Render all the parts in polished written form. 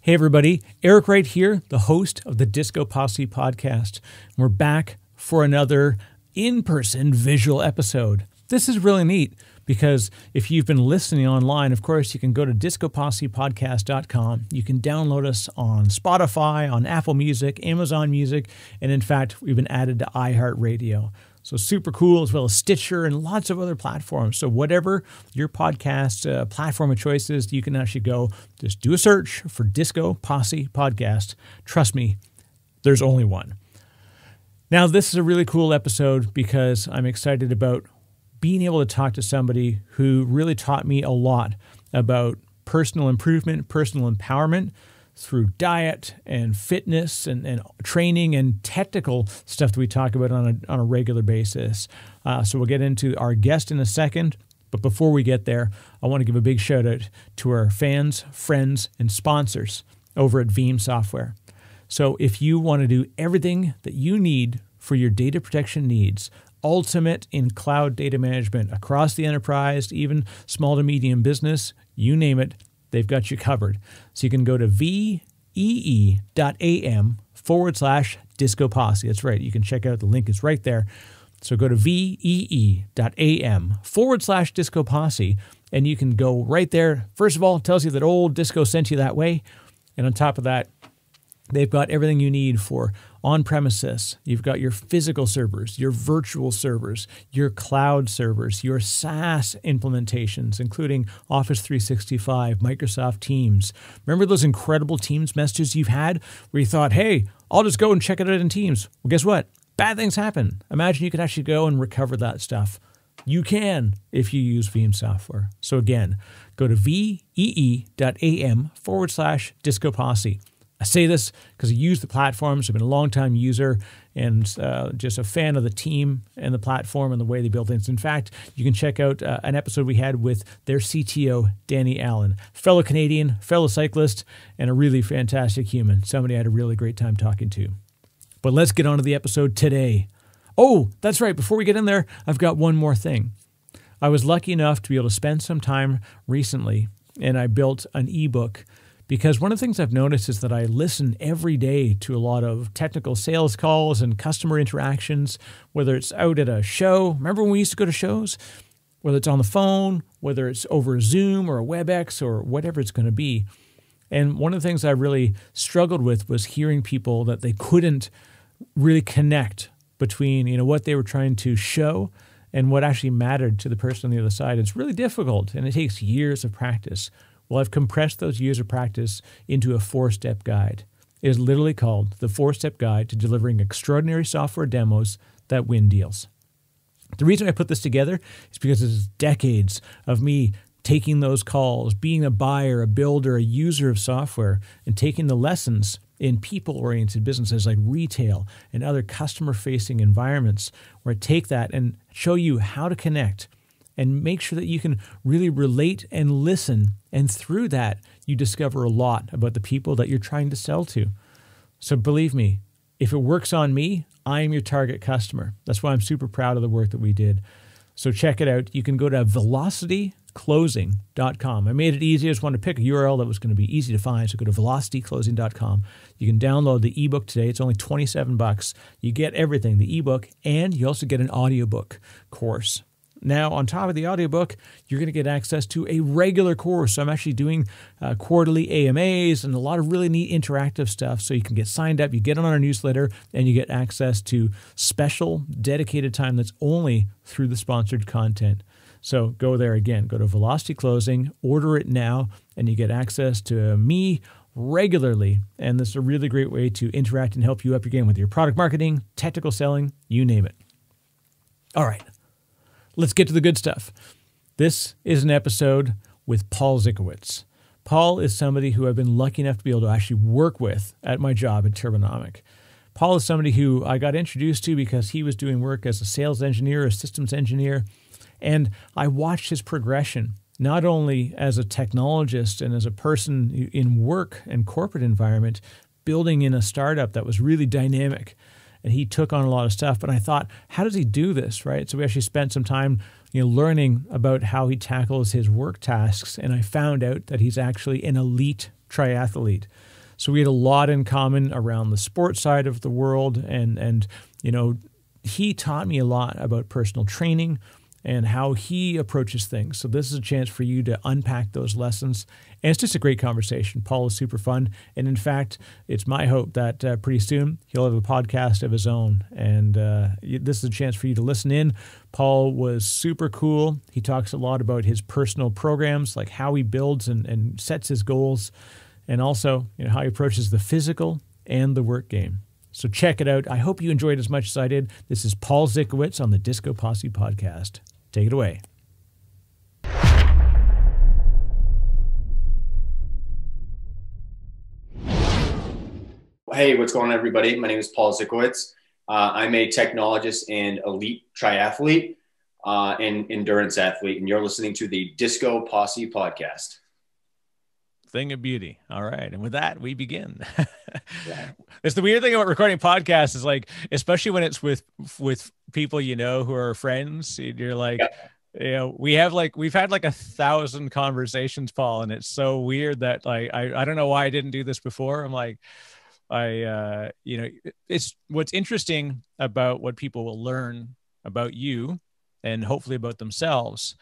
Hey everybody, Eric right here, the host of the Disco Posse podcast. We're back for another in-person visual episode. This is really neat because if you've been listening online, of course, you can go to discopossepodcast.com. You can download us on Spotify, on Apple Music, Amazon Music, and in fact, we've been added to iHeartRadio. So super cool, as well as Stitcher and lots of other platforms. So whatever your podcast platform of choice is, you can actually go, just do a search for Disco Posse Podcast. Trust me, there's only one. Now, this is a really cool episode because I'm excited about being able to talk to somebody who really taught me a lot about personal improvement, personal empowerment, through diet and fitness and training and technical stuff that we talk about on a regular basis. So we'll get into our guest in a second. But before we get there, I want to give a big shout out to our fans, friends, and sponsors over at Veeam Software. So if you want to do everything that you need for your data protection needs, ultimate in cloud data management across the enterprise, even small to medium business, you name it, they've got you covered. So you can go to VEE.am/Disco Posse. That's right. You can check out the link. It's right there. So go to VEE.am/Disco Posse, and you can go right there. First of all, it tells you that old Disco sent you that way. And on top of that, they've got everything you need for on-premises. You've got your physical servers, your virtual servers, your cloud servers, your SaaS implementations, including Office 365, Microsoft Teams. Remember those incredible Teams messages you've had where you thought, hey, I'll just go and check it out in Teams. Well, guess what? Bad things happen. Imagine you could actually go and recover that stuff. You can if you use Veeam Software. So again, go to VEE.am/Disco Posse. I say this because I use the platforms. I've been a long-time user and just a fan of the team and the platform and the way they build things. In fact, you can check out an episode we had with their CTO, Danny Allen, fellow Canadian, fellow cyclist, and a really fantastic human. Somebody I had a really great time talking to. But let's get on to the episode today. Oh, that's right. Before we get in there, I've got one more thing. I was lucky enough to be able to spend some time recently, and I built an ebook. Because one of the things I've noticed is that I listen every day to a lot of technical sales calls and customer interactions, whether it's out at a show. Remember when we used to go to shows? Whether it's on the phone, whether it's over Zoom or a WebEx or whatever it's going to be. And one of the things I really struggled with was hearing people that they couldn't really connect between, what they were trying to show and what actually mattered to the person on the other side. It's really difficult, and it takes years of practice. Well, I've compressed those years of practice into a 4-step guide. It is literally called the 4-Step Guide to Delivering Extraordinary Software Demos That Win Deals. The reason I put this together is because it's decades of me taking those calls, being a buyer, a builder, a user of software, and taking the lessons in people-oriented businesses like retail and other customer-facing environments where I take that and show you how to connect and make sure that you can really relate and listen. And through that, you discover a lot about the people that you're trying to sell to. So believe me, if it works on me, I am your target customer. That's why I'm super proud of the work that we did. So check it out. You can go to velocityclosing.com. I made it easy. I just wanted to pick a URL that was going to be easy to find. So go to velocityclosing.com. You can download the ebook today. It's only $27. You get everything, the ebook, and you also get an audiobook course. Now, on top of the audiobook, you're going to get access to a regular course. So I'm actually doing quarterly AMAs and a lot of really neat interactive stuff. So you can get signed up, you get on our newsletter, and you get access to special dedicated time that's only through the sponsored content. So go there again, go to Velocity Closing, order it now, and you get access to me regularly. And this is a really great way to interact and help you up your game with your product marketing, technical selling, you name it. All right. Let's get to the good stuff. This is an episode with Paul Zychowicz. Paul is somebody who I've been lucky enough to be able to actually work with at my job at Turbonomic. Paul is somebody who I got introduced to because he was doing work as a sales engineer, a systems engineer, and I watched his progression, not only as a technologist and as a person in work and corporate environment, building in a startup that was really dynamic. And he took on a lot of stuff, but I thought, how does he do this, right? So we actually spent some time learning about how he tackles his work tasks, and I found out that he's actually an elite triathlete. So we had a lot in common around the sports side of the world. And he taught me a lot about personal training and how he approaches things. So this is a chance for you to unpack those lessons. And it's just a great conversation. Paul is super fun. And in fact, it's my hope that pretty soon he'll have a podcast of his own. And this is a chance for you to listen in. Paul was super cool. He talks a lot about his personal programs, like how he builds and sets his goals, and also how he approaches the physical and the work game. So check it out. I hope you enjoyed as much as I did. This is Paul Zychowicz on the Disco Posse podcast. Take it away. Hey, what's going on, everybody? My name is Paul Zychowicz. I'm a technologist and elite triathlete and endurance athlete, and you're listening to the Disco Posse podcast. Thing of beauty. All right. And with that, we begin. Yeah. It's the weird thing about recording podcasts is like, especially when it's with people, who are friends, you're like, we've had like 1,000 conversations, Paul. And it's so weird that like, I don't know why I didn't do this before. I'm like, it's what's interesting about what people will learn about you and hopefully about themselves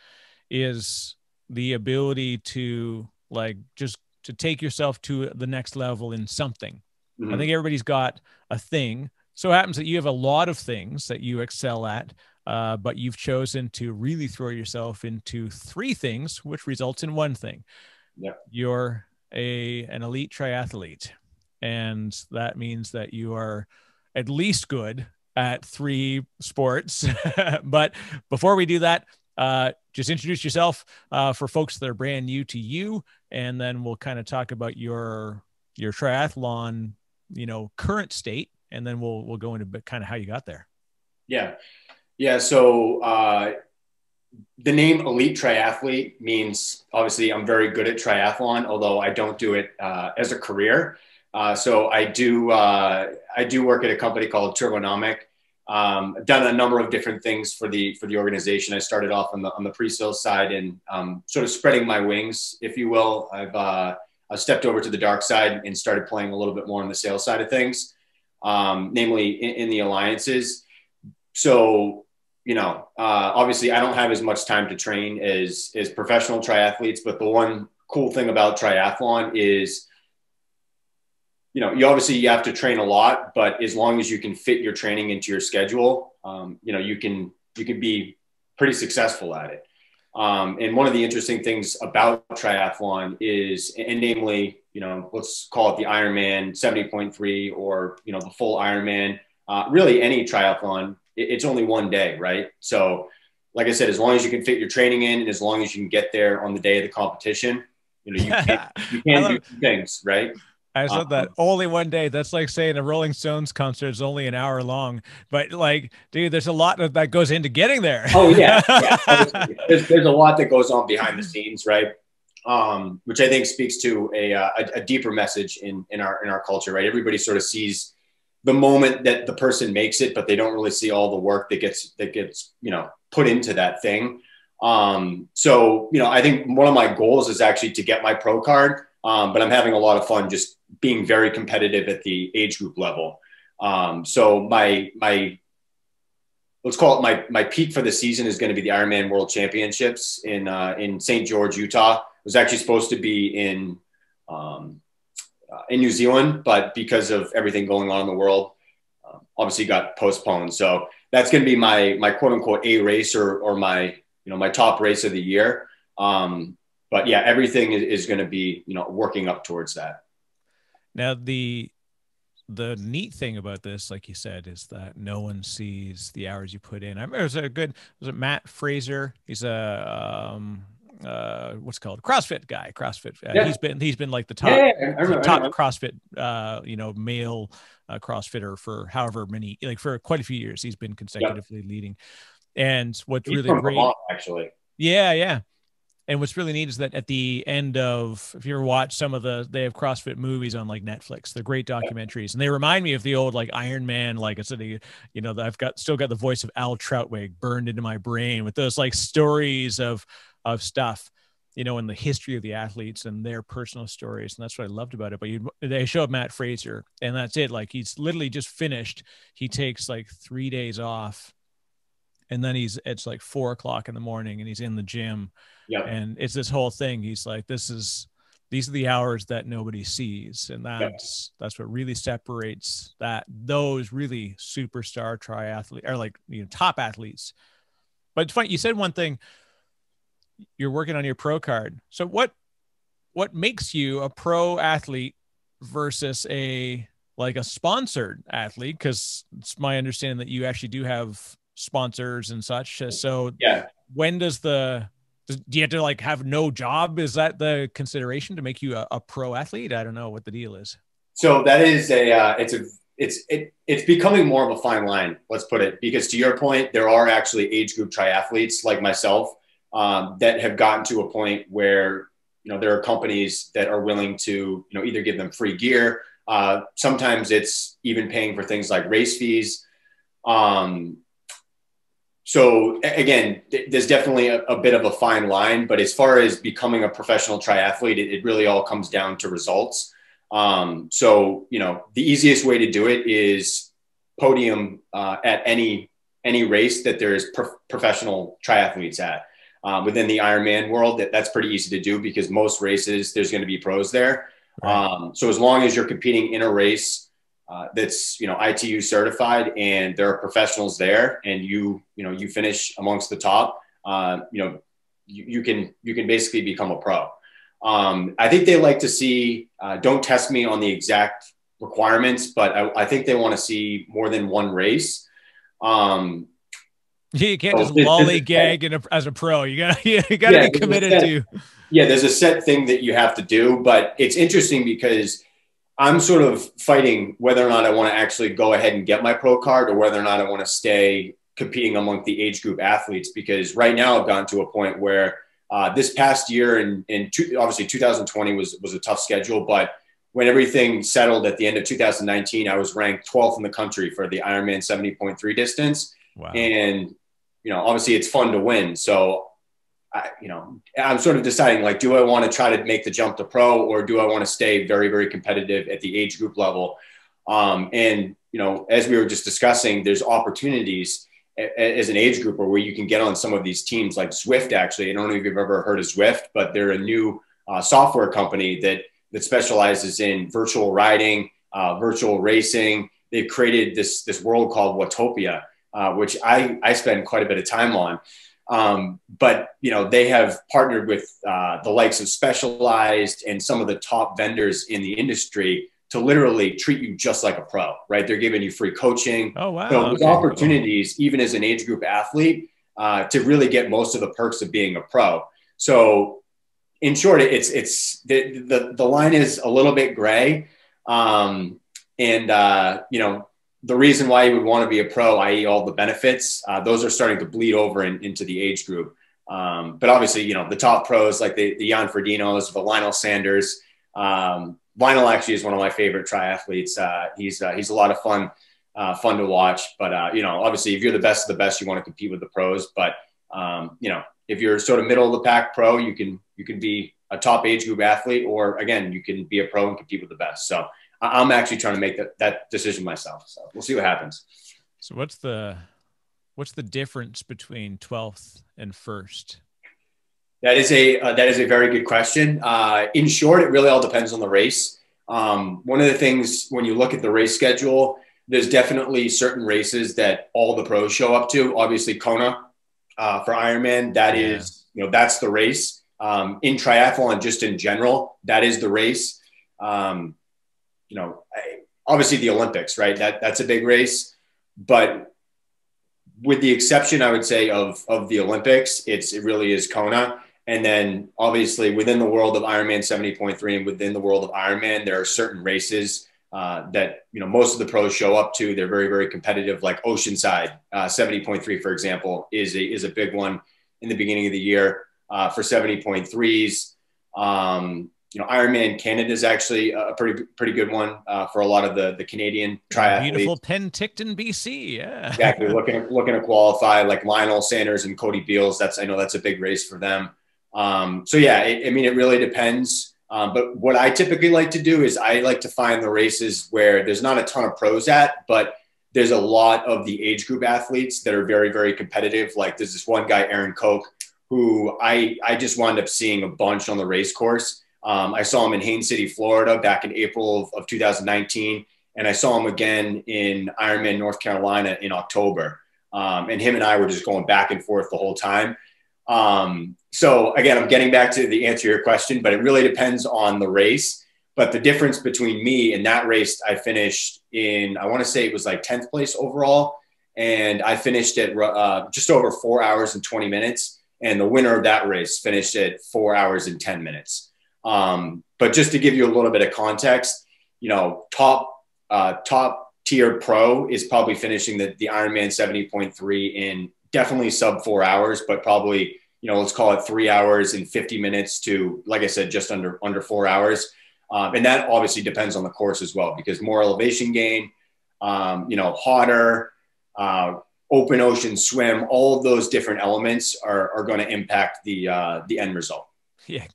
is the ability to like just to take yourself to the next level in something. Mm-hmm. I think everybody's got a thing. So it happens that you have a lot of things that you excel at, but you've chosen to really throw yourself into 3 things, which results in one thing. Yeah. You're an elite triathlete. And that means that you are at least good at 3 sports. But before we do that, just introduce yourself for folks that are brand new to you, and then we'll kind of talk about your triathlon, current state, and then we'll go into kind of how you got there. Yeah. So the name elite triathlete means obviously I'm very good at triathlon, although I don't do it as a career. So I do work at a company called Turbonomic. I've done a number of different things for the organization. I started off on the pre-sales side and sort of spreading my wings, if you will. I've stepped over to the dark side and started playing a little bit more on the sales side of things, namely in the alliances. So, obviously I don't have as much time to train as professional triathletes, but the one cool thing about triathlon is, you have to train a lot, but as long as you can fit your training into your schedule, you can be pretty successful at it. And one of the interesting things about triathlon is, and namely, let's call it the Ironman 70.3 or, the full Ironman, really any triathlon, it's only one day, right? So like I said, as long as you can fit your training in and as long as you can get there on the day of the competition, you can do things, right? I said that only one day. That's like saying a Rolling Stones concert is only an hour long. But like, dude, there's a lot that goes into getting there. Oh yeah. There's a lot that goes on behind the scenes, right? Which I think speaks to a deeper message in our culture, right? Everybody sort of sees the moment that the person makes it, but they don't really see all the work that gets put into that thing. So I think one of my goals is actually to get my pro card. But I'm having a lot of fun just being very competitive at the age group level. So my let's call it my peak for the season is going to be the Ironman World Championships in St. George, Utah. It was actually supposed to be in New Zealand, but because of everything going on in the world, obviously got postponed. So that's going to be my quote unquote A race or my my top race of the year. But yeah, everything is going to be, working up towards that. Now, the neat thing about this, like you said, is that no one sees the hours you put in. I remember was it Matt Fraser? He's a what's it called? CrossFit guy. CrossFit. Yeah. He's been like the top CrossFit, male CrossFitter for however many, like for quite a few years. He's been consecutively leading. And what's really great, Vermont, actually. Yeah. And what's really neat is that at the end of, if you ever watch they have CrossFit movies on like Netflix, they're great documentaries. And they remind me of the old like Ironman, like it's I've still got the voice of Al Troutwig burned into my brain with those like stories of stuff. you know, in the history of the athletes and their personal stories. And that's what I loved about it. But they show up Matt Fraser, and that's it. Like, he's literally just finished. He takes like 3 days off, and then it's like 4 o'clock in the morning and he's in the gym. Yep. And it's this whole thing. He's like, these are the hours that nobody sees. And that's what really separates those really superstar triathletes, or like, you know, top athletes. But it's funny, you said one thing, you're working on your pro card. So what makes you a pro athlete versus a sponsored athlete? Because it's my understanding that you actually do have sponsors and such. So yeah, when do you have to like have no job? Is that the consideration to make you a pro athlete? I don't know what the deal is. So that is it's becoming more of a fine line, let's put it, because to your point, there are actually age group triathletes like myself that have gotten to a point where, you know, there are companies that are willing to, you know, either give them free gear. Sometimes it's even paying for things like race fees. So again, there's definitely a bit of a fine line, but as far as becoming a professional triathlete, it really all comes down to results. So, you know, the easiest way to do it is podium at any race that there's professional triathletes at. Within the Ironman world, that's pretty easy to do because most races, there's going to be pros there. Right. So as long as you're competing in a race that's, you know, ITU certified and there are professionals there, and you finish amongst the top, you know, you can basically become a pro. I think they like to see, don't test me on the exact requirements, but I think they want to see more than one race. You can't just lollygag as a pro. You gotta be committed to. Yeah, there's a set thing that you have to do, but it's interesting because I'm sort of fighting whether or not I want to actually go ahead and get my pro card, or whether or not I want to stay competing among the age group athletes. Because right now I've gotten to a point where this past year obviously 2020 was a tough schedule, but when everything settled at the end of 2019, I was ranked 12th in the country for the Ironman 70.3 distance. Wow. And, you know, obviously it's fun to win. So, I'm sort of deciding, like, do I want to try to make the jump to pro, or do I want to stay very, very competitive at the age group level? And, you know, as we were just discussing, there's opportunities as an age grouper where you can get on some of these teams like Zwift. Actually, I don't know if you've ever heard of Zwift, but they're a new software company that specializes in virtual riding, virtual racing. They've created this world called Watopia, which I spend quite a bit of time on. But, you know, they have partnered with the likes of Specialized and some of the top vendors in the industry to literally treat you just like a pro, right? They're giving you free coaching. Oh, wow. So there's opportunities, even as an age group athlete, to really get most of the perks of being a pro. So in short, it's the line is a little bit gray. You know, the reason why you would want to be a pro, i.e. all the benefits, those are starting to bleed over into the age group. But obviously, you know, the top pros like the Jan Fredinos, the Lionel Sanders. Lionel actually is one of my favorite triathletes. He's a lot of fun to watch. But, you know, obviously, if you're the best of the best, you want to compete with the pros. But, you know, if you're sort of middle of the pack pro, you can be a top age group athlete, or again, you can be a pro and compete with the best. So I'm actually trying to make that decision myself. So we'll see what happens. So what's the difference between 12th and first? That is a very good question. In short, it really all depends on the race. One of the things when you look at the race schedule, there's definitely certain races that all the pros show up to. Obviously, Kona for Ironman, is, you know, that's the race. In triathlon, just in general, that is the race. You know, obviously the Olympics, right? That's a big race, but with the exception, I would say of the Olympics, it really is Kona. And then obviously within the world of Ironman 70.3 and within the world of Ironman, there are certain races that, you know, most of the pros show up to. They're very, very competitive, like Oceanside 70.3, for example, is a big one in the beginning of the year for 70.3s. You know, Ironman Canada is actually a pretty good one for a lot of the Canadian triathletes. Beautiful Penticton, BC. Yeah, exactly. Looking to qualify, like Lionel Sanders and Cody Beals. I know that's a big race for them. So yeah, I mean, it really depends. But what I typically like to do is I like to find the races where there's not a ton of pros at, but there's a lot of the age group athletes that are very, very competitive. Like there's this one guy, Aaron Koch, who I just wound up seeing a bunch on the race course. I saw him in Haines City, Florida back in April of 2019. And I saw him again in Ironman, North Carolina in October. And him and I were just going back and forth the whole time. So again, I'm getting back to the answer to your question, but it really depends on the race. But the difference between me and that race, I finished in, I want to say it was like 10th place overall. And I finished at just over 4 hours and 20 minutes. And the winner of that race finished at 4 hours and 10 minutes. But just to give you a little bit of context, you know, top tier pro is probably finishing the Ironman 70.3 in definitely sub 4 hours, but probably, you know, let's call it 3 hours and 50 minutes to, like I said, just under 4 hours. And that obviously depends on the course as well, because more elevation gain, you know, hotter, open ocean swim, all of those different elements are going to impact the end result. Yeah.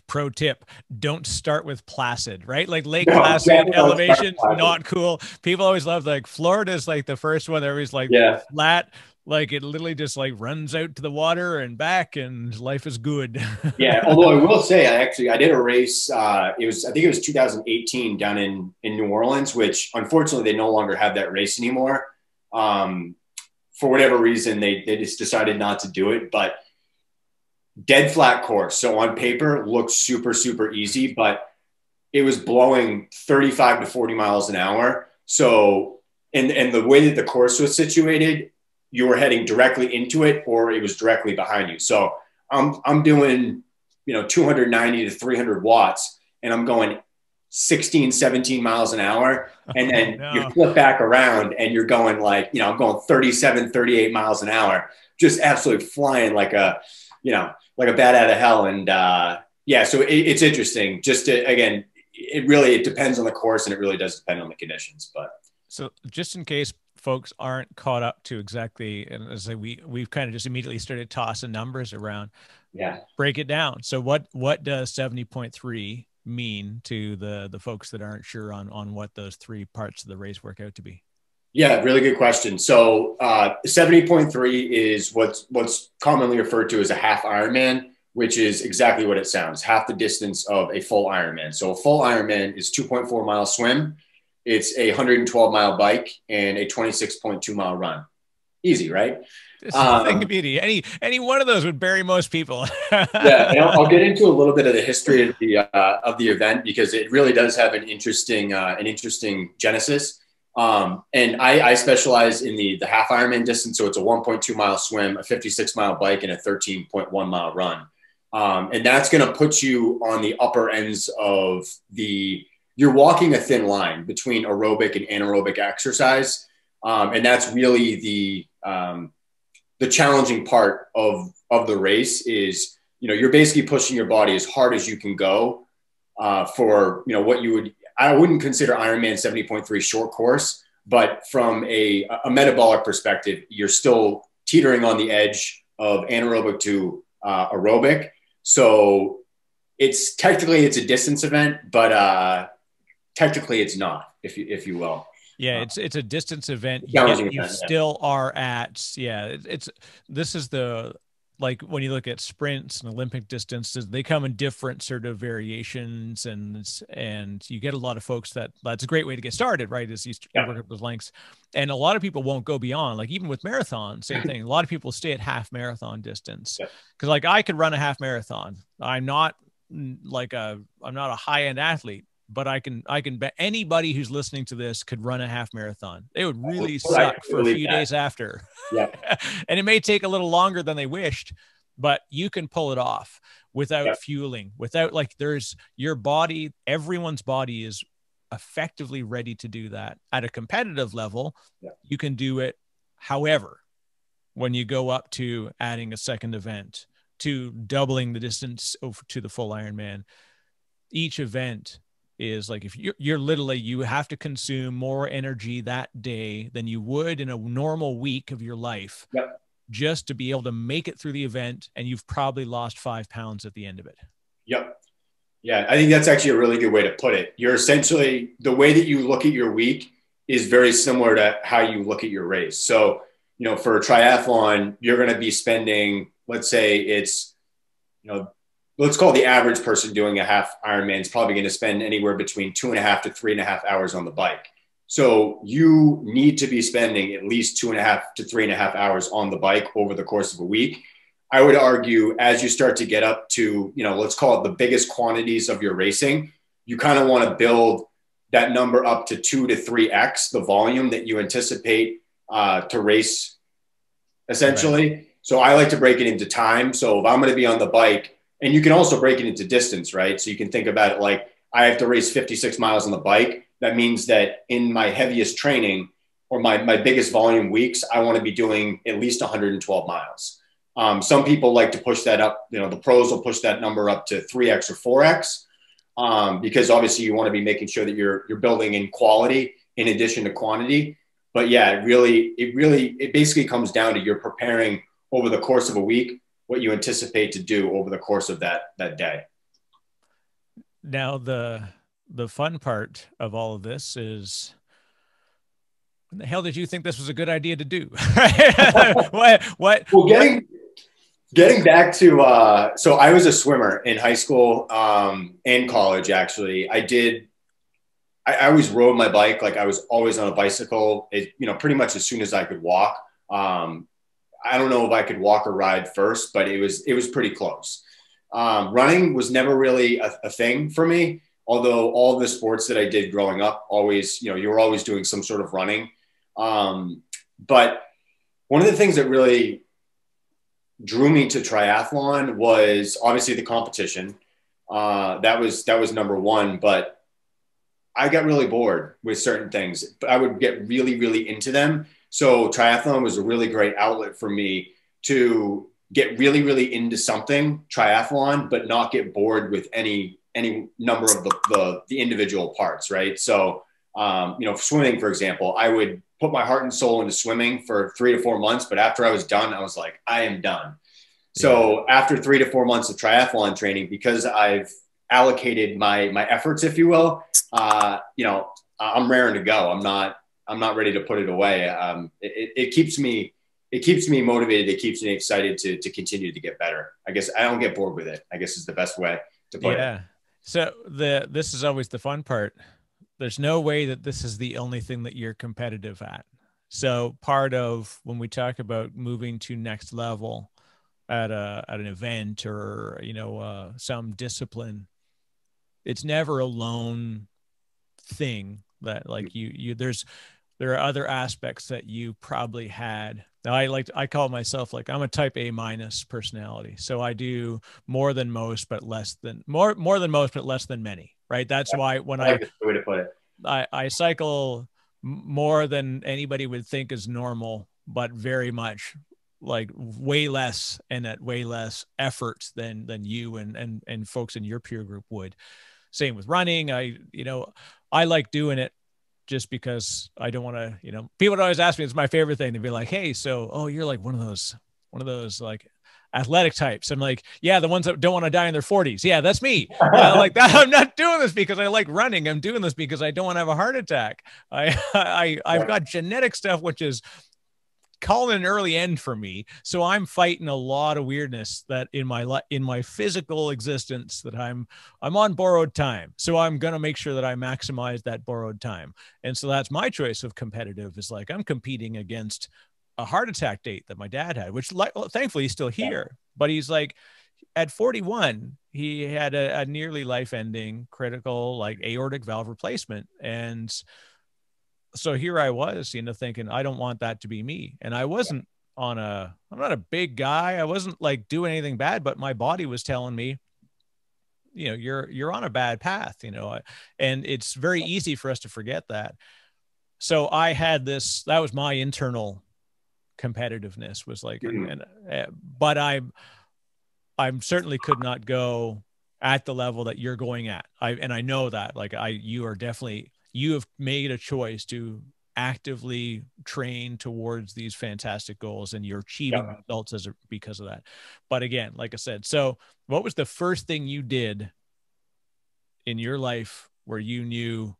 Pro tip, don't start with Placid, right? Like Lake Placid elevation, not cool. People always love, like, Florida's like the first one. Everybody's like, flat, like it literally just like runs out to the water and back, and life is good. Yeah. Although I will say, I did a race. I think it was 2018 down in New Orleans, which unfortunately they no longer have that race anymore. For whatever reason, they just decided not to do it, but dead flat course. So on paper looked super, super easy, but it was blowing 35 to 40 miles an hour. So, and the way that the course was situated, you were heading directly into it or it was directly behind you. So I'm doing, you know, 290 to 300 watts and I'm going 16, 17 miles an hour. And then you flip back around and you're going like, you know, I'm going 37, 38 miles an hour, just absolutely flying like a, you know, like a bat out of hell. And yeah, so it's interesting. Just to, again, it depends on the course and it really does depend on the conditions. But so just in case folks aren't caught up to exactly, and as we've kind of just immediately started tossing numbers around. Yeah. Break it down. So what does 70.3 mean to the folks that aren't sure on what those three parts of the race work out to be? Yeah, really good question. So 70.3 is what's commonly referred to as a half Ironman, which is exactly what it sounds, half the distance of a full Ironman. So a full Ironman is 2.4 mile swim. It's a 112 mile bike and a 26.2 mile run. Easy, right? This is a thing of beauty. Any one of those would bury most people. Yeah, and I'll get into a little bit of the history of the event because it really does have an interesting genesis. And I specialize in the half Ironman distance. So it's a 1.2 mile swim, a 56 mile bike, and a 13.1 mile run. And that's going to put you on the upper ends of you're walking a thin line between aerobic and anaerobic exercise. And that's really the challenging part of the race is, you know, you're basically pushing your body as hard as you can go for, you know, I wouldn't consider Ironman 70.3 short course, but from a metabolic perspective, you're still teetering on the edge of anaerobic to aerobic. So it's technically a distance event, but technically it's not, if you will. Yeah, it's a distance event. You still are at, this is like when you look at sprints and Olympic distances, they come in different sort of variations, and you get a lot of folks that's a great way to get started, right? Is you work up those lengths, and a lot of people won't go beyond, like even with marathon, same thing. A lot of people stay at half marathon distance because like I could run a half marathon. I'm not a high end athlete, but I can bet anybody who's listening to this could run a half marathon. It would really suck for a few days after. Yeah. And it may take a little longer than they wished, but you can pull it off without fueling, without your body, everyone's body is effectively ready to do that at a competitive level. Yeah. You can do it. However, when you go up to adding a second event, to doubling the distance over to the full Ironman, each event is like, if you're literally, you have to consume more energy that day than you would in a normal week of your life just to be able to make it through the event. And you've probably lost 5 pounds at the end of it. Yep. Yeah. I think that's actually a really good way to put it. You're essentially, the way that you look at your week is very similar to how you look at your race. So, for a triathlon, you're going to be spending, let's say it's, let's call the average person doing a half Ironman is probably going to spend anywhere between 2.5 to 3.5 hours on the bike. So you need to be spending at least 2.5 to 3.5 hours on the bike over the course of a week. I would argue as you start to get up to, let's call it the biggest quantities of your racing, you kind of want to build that number up to 2 to 3x the volume that you anticipate to race essentially. Right. So I like to break it into time. So if I'm going to be on the bike, and you can also break it into distance, right? So you can think about it like I have to race 56 miles on the bike. That means that in my heaviest training or my biggest volume weeks, I want to be doing at least 112 miles. Some people like to push that up. The pros will push that number up to 3x or 4x because obviously you want to be making sure that you're building in quality in addition to quantity. But yeah, it basically comes down to you're preparing over the course of a week what you anticipate to do over the course of that day. Now, the fun part of all of this is, when the hell did you think this was a good idea to do? what? Well, getting back to, so I was a swimmer in high school and college, actually. I always rode my bike. Like I was always on a bicycle, pretty much as soon as I could walk. I don't know if I could walk or ride first, but it was pretty close. Running was never really a thing for me, although all the sports that I did growing up, always, you were always doing some sort of running. But one of the things that really drew me to triathlon was obviously the competition. That was number one, but I got really bored with certain things. I would get really, really into them. So triathlon was a really great outlet for me to get really, really into something, triathlon, but not get bored with any number of the individual parts, right? So, swimming, for example, I would put my heart and soul into swimming for 3 to 4 months, but after I was done, I was like, I am done. Yeah. So after 3 to 4 months of triathlon training, because I've allocated my efforts, if you will, I'm raring to go. I'm not ready to put it away. It keeps me motivated. It keeps me excited to continue to get better. I guess I don't get bored with it, I guess is the best way to put it. Yeah. So this is always the fun part. There's no way that this is the only thing that you're competitive at. So part of when we talk about moving to next level at an event or, some discipline, it's never a lone thing that like there are other aspects that you probably had. Now I call myself like I'm a type A- personality. So I do more than most, but less than many, right? That's why when I like the way to put it. I cycle more than anybody would think is normal, but very much like way less and at way less effort than you and folks in your peer group would. Same with running. I like doing it just because I don't want to, people would always ask me, it's my favorite thing to be like, hey, so, you're like one of those like athletic types. I'm like, yeah, the ones that don't want to die in their 40s. Yeah, that's me. Like that. I'm not doing this because I like running. I'm doing this because I don't want to have a heart attack. I've got genetic stuff, which is calling an early end for me. So I'm fighting a lot of weirdness that in my physical existence that I'm on borrowed time. So I'm going to make sure that I maximize that borrowed time. And so that's my choice of competitive is like, I'm competing against a heart attack date that my dad had, which thankfully he's still here, but he's like at 41, he had a nearly life ending critical, like aortic valve replacement. And so here I was, thinking, I don't want that to be me. And I'm not a big guy. I wasn't like doing anything bad, but my body was telling me, you're on a bad path, and it's very easy for us to forget that. So I had that was my internal competitiveness was like, but I'm certainly could not go at the level that you're going at. I know that like you have made a choice to actively train towards these fantastic goals, and you're achieving results because of that. But again, like I said, so what was the first thing you did in your life where you knew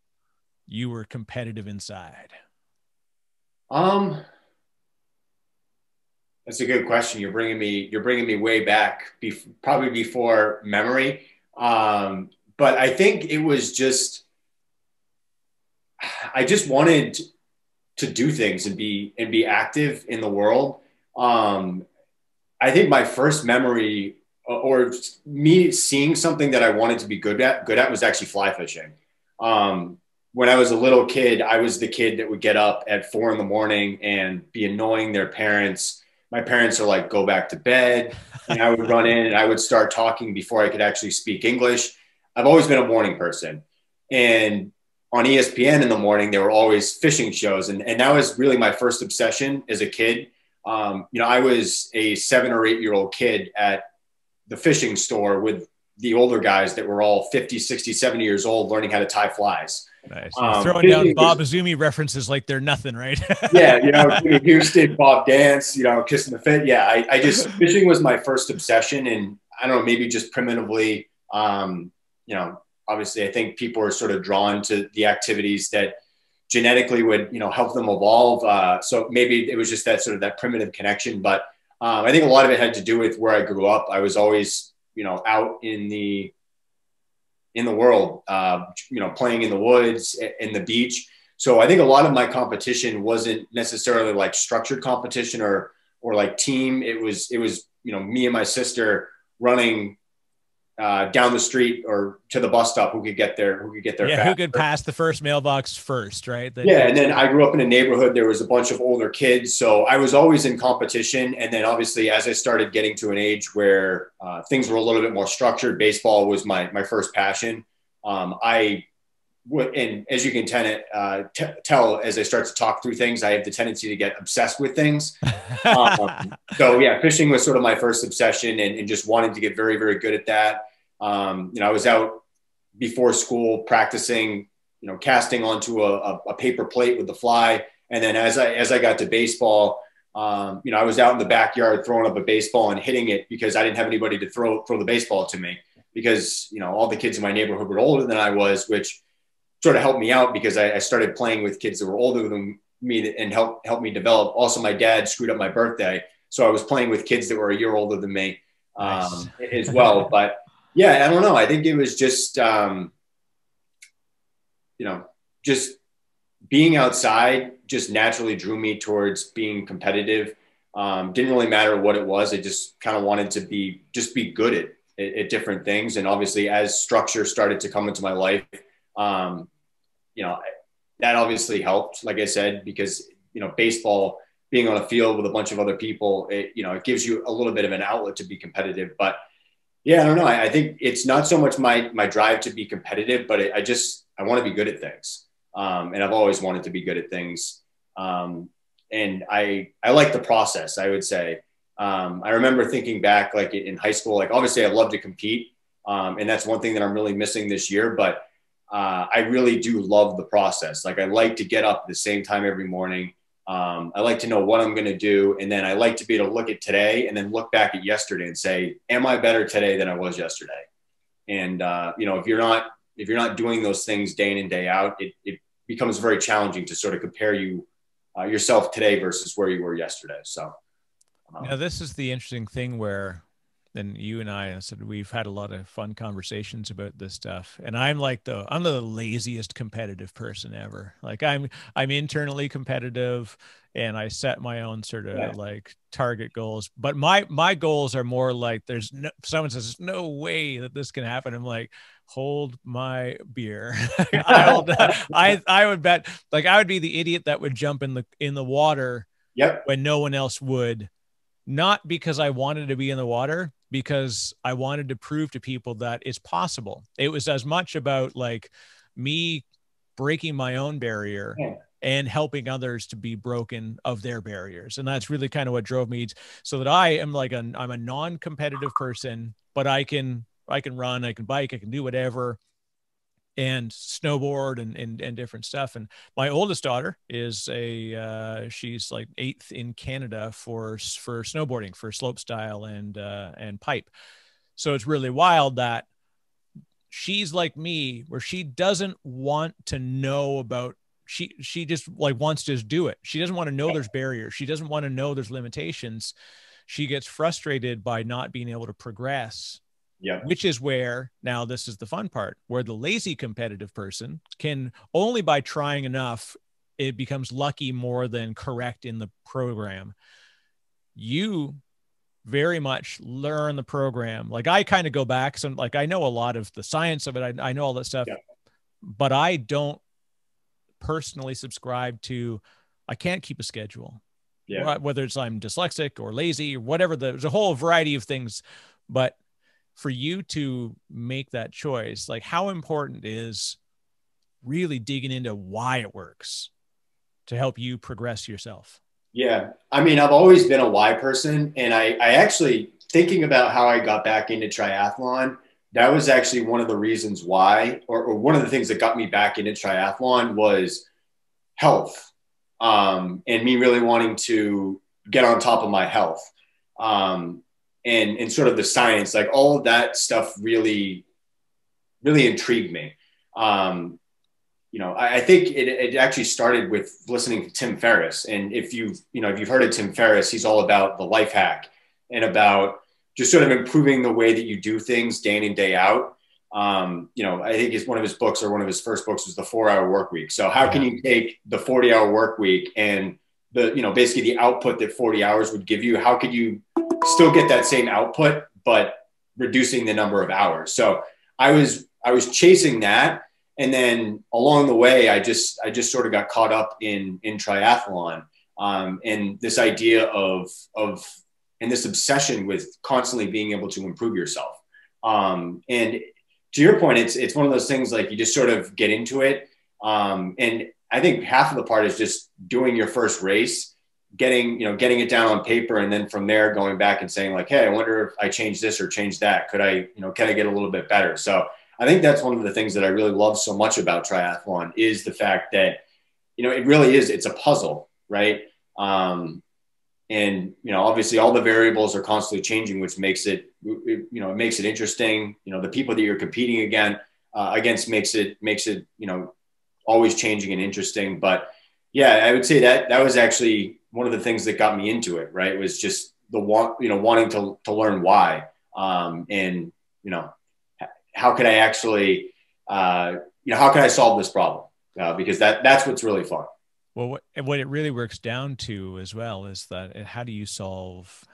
you were competitive inside? That's a good question. You're bringing me way back, probably before memory. But I think it was just, I just wanted to do things and be active in the world. I think my first memory or me seeing something that I wanted to be good at was actually fly fishing. When I was a little kid, I was the kid that would get up at 4 a.m. and be annoying their parents. My parents are like, go back to bed. And I would run in and I would start talking before I could actually speak English. I've always been a morning person. And on ESPN in the morning, there were always fishing shows. And that was really my first obsession as a kid. I was a 7 or 8 year old kid at the fishing store with the older guys that were all 50, 60, 70 years old learning how to tie flies. Nice. Throwing down Bob Azumi references like they're nothing, right? Yeah, Jimmy Houston, Bob Dance, kissing the fit. Yeah, I just, fishing was my first obsession. And I don't know, maybe just primitively, obviously I think people are sort of drawn to the activities that genetically would, help them evolve. So maybe it was just that primitive connection. But I think a lot of it had to do with where I grew up. I was always, out in the world, playing in the woods, in the beach. So I think a lot of my competition wasn't necessarily like structured competition or like team. It was, me and my sister running down the street or to the bus stop, who could get there yeah, faster. Who could pass the first mailbox first, right? And then I grew up in a neighborhood, there was a bunch of older kids, so I was always in competition. And then obviously as I started getting to an age where things were a little bit more structured, baseball was my first passion. And as you can tell, as I start to talk through things, I have the tendency to get obsessed with things. So yeah, fishing was sort of my first obsession, and just wanted to get very, very good at that. I was out before school practicing, casting onto a paper plate with the fly. And then as I got to baseball, I was out in the backyard throwing up a baseball and hitting it because I didn't have anybody to throw the baseball to me, because, all the kids in my neighborhood were older than I was, which sort of helped me out because I started playing with kids that were older than me and helped me develop. Also, my dad screwed up my birthday, so I was playing with kids that were a year older than me as well. But yeah, I don't know. I think it was just, just being outside just naturally drew me towards being competitive. Didn't really matter what it was. I just kind of wanted to be good at different things. And obviously as structure started to come into my life, that obviously helped, like I said, because, baseball, being on a field with a bunch of other people, it gives you a little bit of an outlet to be competitive. But yeah, I don't know. I think it's not so much my drive to be competitive, but I want to be good at things. And I've always wanted to be good at things. And I like the process, I would say. I remember thinking back, like in high school, like obviously I love to compete. And that's one thing that I'm really missing this year, but I really do love the process. Like I like to get up at the same time every morning. I like to know what I'm going to do. And then I like to be able to look at today and then look back at yesterday and say, am I better today than I was yesterday? And, if you're not doing those things day in and day out, it becomes very challenging to sort of compare yourself today versus where you were yesterday. So. Now, this is the interesting thing where, and you and I said, we've had a lot of fun conversations about this stuff. And I'm the laziest competitive person ever. Like I'm internally competitive, and I set my own sort of like target goals. But my goals are more like someone says, there's no way that this can happen. I'm like, hold my beer. I would bet, like I would be the idiot that would jump in the water when no one else would. Not because I wanted to be in the water, because I wanted to prove to people that it's possible. It was as much about like me breaking my own barrier and helping others to be broken of their barriers. And that's really kind of what drove me, so that I am like I'm a non-competitive person, but I can run, I can bike, I can do whatever. and snowboard and different stuff. And my oldest daughter is she's like 8th in Canada for snowboarding, for slope style and pipe. So it's really wild that she's like me, where she doesn't want to know about, she just like wants to just do it. She doesn't want to know there's barriers. She doesn't want to know there's limitations. She gets frustrated by not being able to progress. Yeah. Which is where, now this is the fun part, where the lazy competitive person can, only by trying enough, it becomes lucky more than correct in the program. You very much learn the program. Like I kind of go back. So like, I know a lot of the science of it. I know all that stuff, yeah. But I don't personally subscribe to, I can't keep a schedule. Yeah. Whether it's I'm dyslexic or lazy or whatever, there's a whole variety of things. But for you to make that choice, like how important is really digging into why it works to help you progress yourself? Yeah. I mean, I've always been a why person, and I actually, thinking about how I got back into triathlon, that was actually one of the reasons why, or one of the things that got me back into triathlon was health, and me really wanting to get on top of my health. And sort of the science, like all of that stuff really, really intrigued me. You know, I think it actually started with listening to Tim Ferriss. And if you've heard of Tim Ferriss, he's all about the life hack and about just sort of improving the way that you do things day in and day out. You know, I think it's one of his books, or one of his first books, was the 4-Hour Work Week. So how can you take the 40-hour work week and basically the output that 40 hours would give you? How could you still get that same output, but reducing the number of hours? So I was chasing that. And then along the way, I just sort of got caught up in triathlon, and this idea of and this obsession with constantly being able to improve yourself. And to your point, it's one of those things, like you just sort of get into it. And I think half of the part is just doing your first race, getting it down on paper, and then from there going back and saying like, hey, I wonder if I change this or change that. Can I get a little bit better? So I think that's one of the things that I really love so much about triathlon, is the fact that, it really is, it's a puzzle, right? And, obviously all the variables are constantly changing, which makes it, it makes it interesting. The people that you're competing against makes it, always changing and interesting. But yeah, I would say that was actually one of the things that got me into it, right? It was just the wanting to learn why, and, how could I actually, how can I solve this problem? Because that's what's really fun. Well, what it really works down to as well is that how do you solve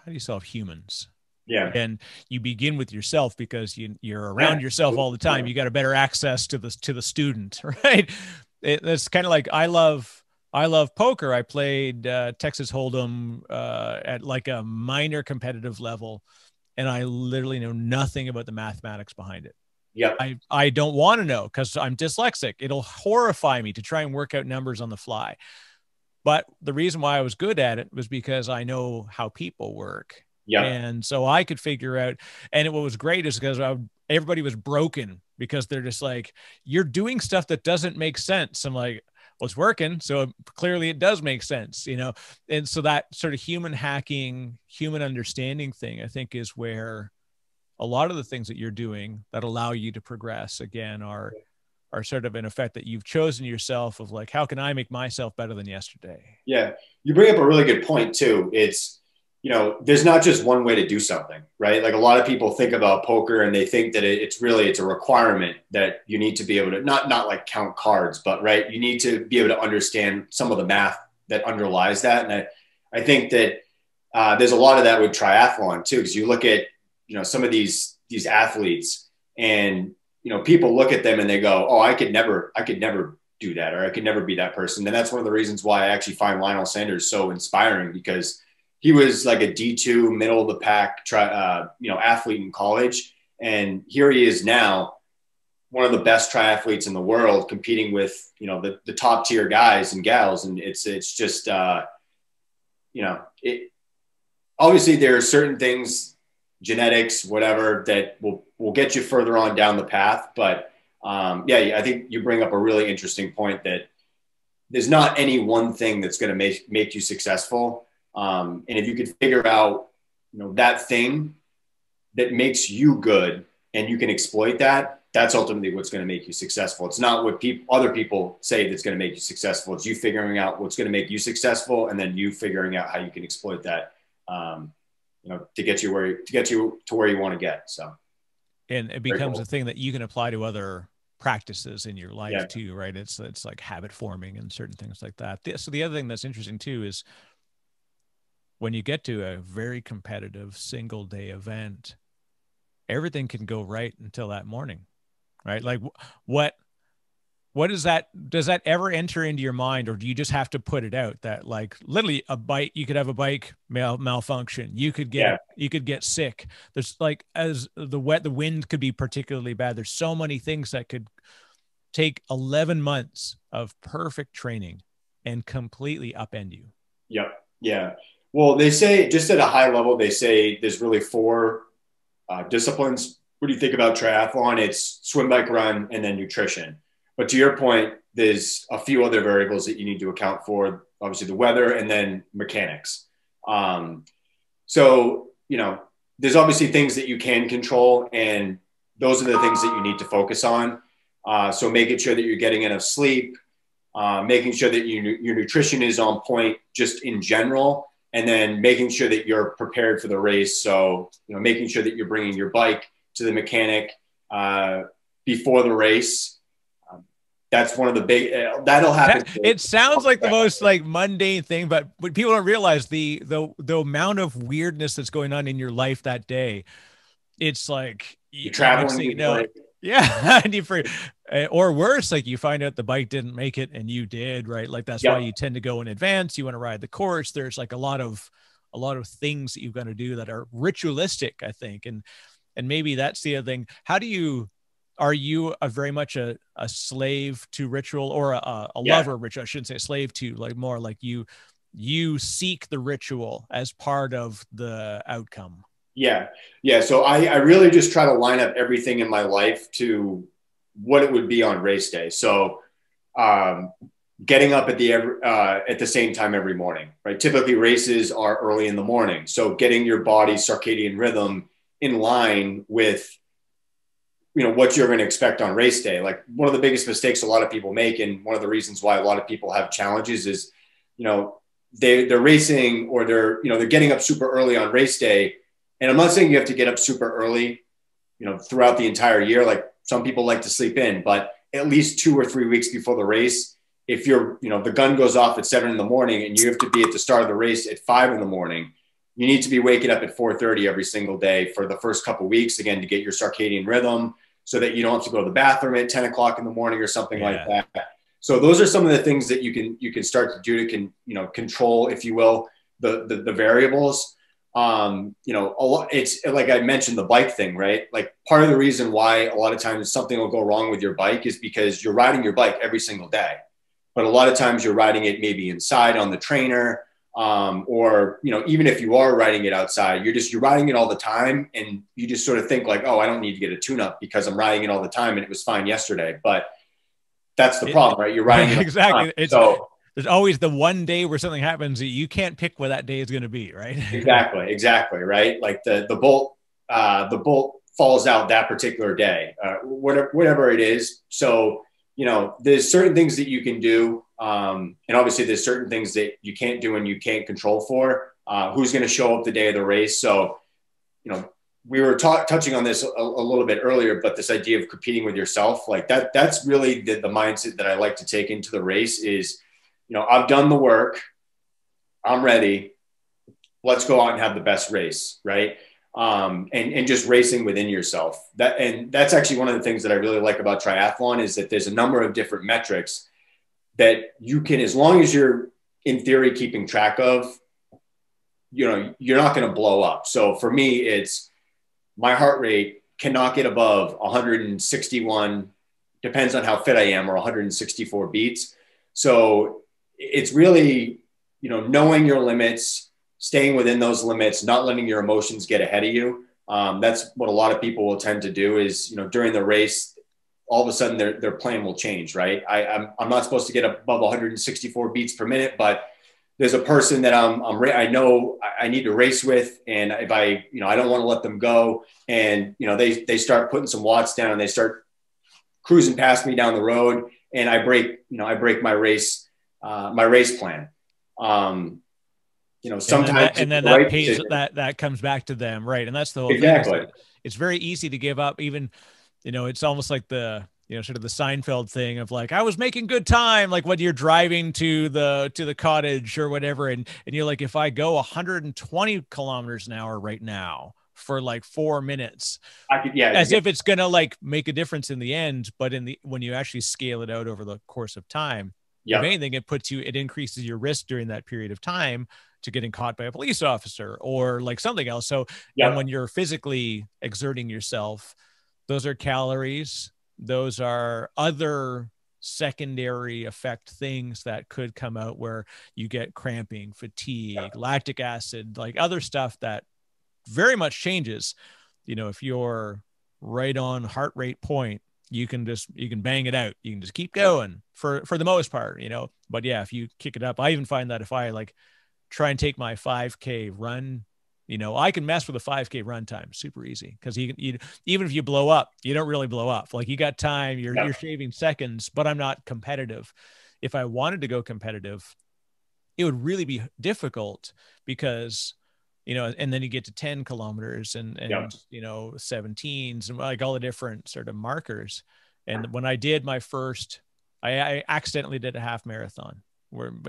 humans? Yeah. And you begin with yourself, because you're around yourself all the time. You got a better access to the student, right? It's kind of like, I love poker. I played Texas Hold'em at like a minor competitive level, and I literally know nothing about the mathematics behind it. Yeah, I don't want to know, because I'm dyslexic. It'll horrify me to try and work out numbers on the fly. But the reason why I was good at it was because I know how people work. Yeah. And so I could figure out, and what was great is because everybody was broken, because they're just like, you're doing stuff that doesn't make sense. I'm like, well, it's working, so clearly it does make sense, And so that sort of human hacking, human understanding thing, I think, is where a lot of the things that you're doing that allow you to progress, again, are sort of an effect that you've chosen yourself, of like, how can I make myself better than yesterday? Yeah. You bring up a really good point too. It's, there's not just one way to do something, right? Like a lot of people think about poker and they think that it's a requirement that you need to be able to not like count cards, but right, you need to be able to understand some of the math that underlies that. And I think that there's a lot of that with triathlon too, because you look at, some of these athletes, and, people look at them and they go, oh, I could never do that, or I could never be that person. And that's one of the reasons why I actually find Lionel Sanders so inspiring, because he was like a D2 middle of the pack, athlete in college. And here he is now, one of the best triathletes in the world, competing with, the top tier guys and gals. And it's just, obviously there are certain things, genetics, whatever, that will get you further on down the path. But Yeah, I think you bring up a really interesting point that there's not any one thing that's going to make you successful. And if you could figure out, that thing that makes you good and you can exploit that, that's ultimately what's going to make you successful. It's not what other people say that's going to make you successful. It's you figuring out what's going to make you successful, and then you figuring out how you can exploit that, to get you to where you want to get. So, and it becomes a thing that you can apply to other practices in your life too, right? It's like habit forming and certain things like that. So the other thing that's interesting too is when you get to a very competitive single day event, everything can go right until that morning, right? Like what does that ever enter into your mind, or do you just have to put it out that like literally you could have a bike malfunction, you could get sick. There's like, as the wind could be particularly bad. There's so many things that could take 11 months of perfect training and completely upend you. Yep. Yeah. Well, they say, just at a high level, they say there's really 4 disciplines. What do you think about triathlon? It's swim, bike, run, and then nutrition. But to your point, there's a few other variables that you need to account for. Obviously the weather, and then mechanics. So, there's obviously things that you can control, and those are the things that you need to focus on. So making sure that you're getting enough sleep, making sure that your nutrition is on point just in general, and then making sure that you're prepared for the race. So, making sure that you're bringing your bike to the mechanic before the race. That's one of the big, that'll happen. It sounds like the most like mundane thing, but what people don't realize the amount of weirdness that's going on in your life that day. It's like you're traveling, yeah. Or worse, like you find out the bike didn't make it and you did, right? Like that's why you tend to go in advance. You want to ride the course. There's like a lot of things that you've got to do that are ritualistic, I think. And maybe that's the other thing. Are you very much a slave to ritual, or a lover of ritual? I shouldn't say slave to, like more like you seek the ritual as part of the outcome. Yeah. So I really just try to line up everything in my life to what it would be on race day. So getting up at the same time every morning, right? Typically races are early in the morning. So getting your body's circadian rhythm in line with, what you're going to expect on race day. Like one of the biggest mistakes a lot of people make, and one of the reasons why a lot of people have challenges is, they're racing, or they're getting up super early on race day. And I'm not saying you have to get up super early, throughout the entire year. Like some people like to sleep in, but at least 2 or 3 weeks before the race, if the gun goes off at 7 a.m. and you have to be at the start of the race at 5 a.m, you need to be waking up at 4:30 every single day for the first couple of weeks, again, to get your circadian rhythm, so that you don't have to go to the bathroom at 10 o'clock in the morning or something like that. So those are some of the things that you can start to do to control, if you will, the variables. It's like I mentioned, the bike thing, right? Like part of the reason why a lot of times something will go wrong with your bike is because you're riding your bike every single day, but a lot of times you're riding it maybe inside on the trainer, or even if you are riding it outside, you're riding it all the time, and you just sort of think like, oh, I don't need to get a tune-up because I'm riding it all the time and it was fine yesterday. But that's the problem, right? You're riding it exactly. There's always the one day where something happens that you can't pick what that day is going to be, right? Exactly, right? Like the bolt falls out that particular day, whatever it is. So there's certain things that you can do. And obviously there's certain things that you can't do and you can't control for, who's going to show up the day of the race. So, we were touching on this a little bit earlier, but this idea of competing with yourself, like that's really the mindset that I like to take into the race is, I've done the work, I'm ready. Let's go out and have the best race. Right. And just racing within yourself. That's actually one of the things that I really like about triathlon is that there's a number of different metrics that you can, as long as you're in theory keeping track of, you're not going to blow up. So for me, it's my heart rate cannot get above 161, depends on how fit I am, or 164 beats. So it's really, knowing your limits, staying within those limits, not letting your emotions get ahead of you. That's what a lot of people will tend to do is, during the race, all of a sudden their plan will change, right? I'm not supposed to get above 164 beats per minute, but there's a person that I know I need to race with, and if I don't want to let them go, and they start putting some watts down and they start cruising past me down the road, and I break my race plan. Sometimes and then that pays that comes back to them, right? And that's the whole thing. It's very easy to give up. Even it's almost like the sort of the Seinfeld thing of like, I was making good time, like when you're driving to the cottage or whatever, and you're like, if I go 120 kilometers an hour right now for like 4 minutes, if it's gonna like make a difference in the end, but when you actually scale it out over the course of time, if anything, it increases your risk during that period of time to getting caught by a police officer or like something else. So and when you're physically exerting yourself, those are calories, those are other secondary effect things that could come out where you get cramping, fatigue, lactic acid, like other stuff that very much changes. If you're right on heart rate point, you can bang it out. You can just keep going for the most part, but yeah, if you kick it up, I even find that if I like try and take my 5K run, I can mess with a 5K run time super easy, because even if you blow up, you don't really blow up. Like you got time, you're shaving seconds, but I'm not competitive. If I wanted to go competitive, it would really be difficult because, and then you get to 10 kilometers and 17s and like all the different sort of markers. And when I did my first, I accidentally did a half marathon. I'm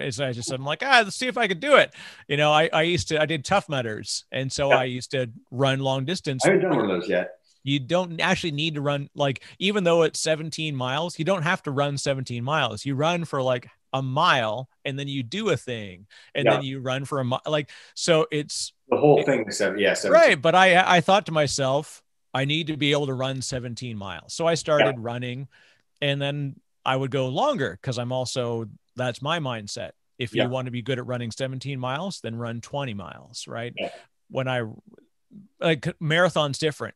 like, let's see if I could do it. I did Tough Mudders. And so I used to run long distance. I haven't done one of those yet. You don't actually need to run, like, even though it's 17 miles, you don't have to run 17 miles. You run for like a mile and then you do a thing and then you run for a mile. Like, so it's the whole thing. 17. Right. But I thought to myself, I need to be able to run 17 miles. So I started running, and then I would go longer because that's my mindset. If you want to be good at running 17 miles, then run 20 miles, right? Yeah. When marathon's different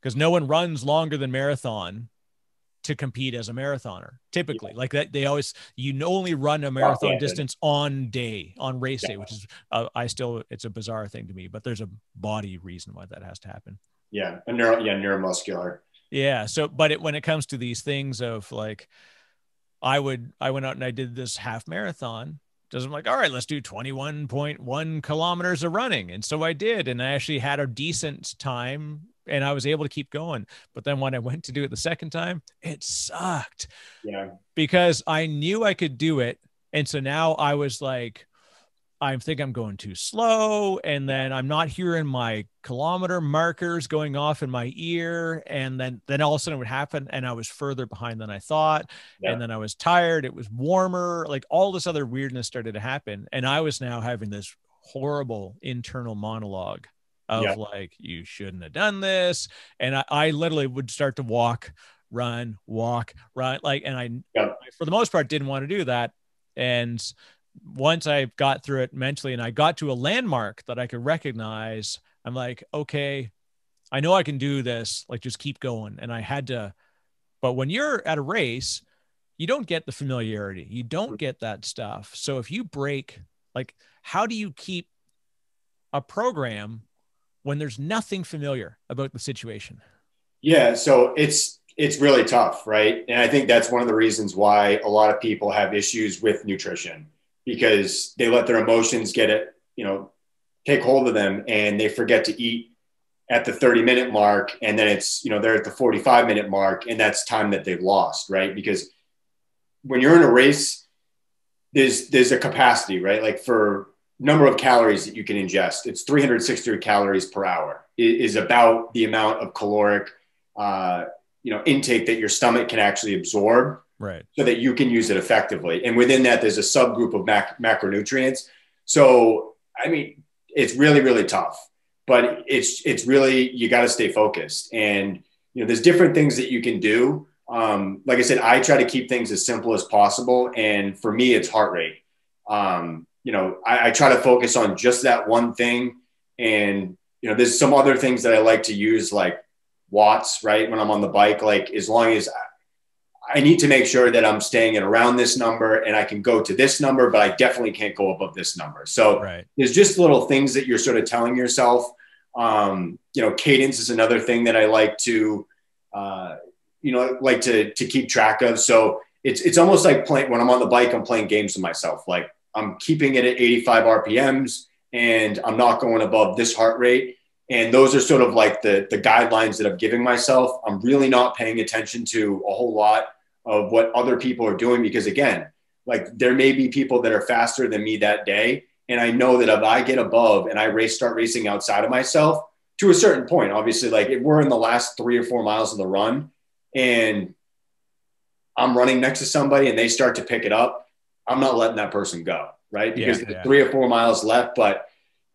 because no one runs longer than marathon to compete as a marathoner. Typically, like that, you only run a marathon distance on race day, which is, it's a bizarre thing to me, but there's a body reason why that has to happen. Yeah. Neuromuscular. Yeah. So, but when it comes to these things of like, I went out and I did this half marathon. I'm like, all right, let's do 21.1 kilometers of running. And so I did, and I actually had a decent time and I was able to keep going. But then when I went to do it the second time, it sucked. Yeah. Because I knew I could do it. And so now I was like, I think I'm going too slow. And then I'm not hearing my kilometer markers going off in my ear. And then all of a sudden it would happen. And I was further behind than I thought. Yeah. And then I was tired. It was warmer. Like all this other weirdness started to happen. And I was now having this horrible internal monologue of like, you shouldn't have done this. And I literally would start to walk, run. Like, and I for the most part, didn't want to do that. And once I got through it mentally and I got to a landmark that I could recognize, I'm like, okay, I know I can do this. Like, just keep going. And I had to, but when you're at a race, you don't get the familiarity. You don't get that stuff. So if you break, like, how do you keep a program when there's nothing familiar about the situation? Yeah. So it's really tough. Right. And I think that's one of the reasons why a lot of people have issues with nutrition, because they let their emotions take hold of them, and they forget to eat at the 30-minute mark. And then it's, they're at the 45-minute mark, and that's time that they've lost. Right. Because when you're in a race, there's a capacity, right? Like for number of calories that you can ingest, it's 360 calories per hour is about the amount of caloric, intake that your stomach can actually absorb. Right. So that you can use it effectively. And within that, there's a subgroup of macronutrients. So, I mean, it's really, really tough, but it's really, you got to stay focused. And, there's different things that you can do. Like I said, I try to keep things as simple as possible. And for me, it's heart rate. I try to focus on just that one thing. And, there's some other things that I like to use, like watts, right? When I'm on the bike, like as long as I need to make sure that I'm staying at around this number and I can go to this number, but I definitely can't go above this number. So there's just little things that you're sort of telling yourself. Cadence is another thing that I like to, to keep track of. So it's almost like playing, when I'm on the bike, I'm playing games with myself. Like I'm keeping it at 85 RPMs and I'm not going above this heart rate. And those are sort of like the guidelines that I'm giving myself. I'm really not paying attention to a whole lot of what other people are doing, because again, like there may be people that are faster than me that day. And I know that if I get above and I start racing outside of myself to a certain point, obviously, like if we're in the last 3 or 4 miles of the run and I'm running next to somebody and they start to pick it up, I'm not letting that person go, right? Because there's 3 or 4 miles left, but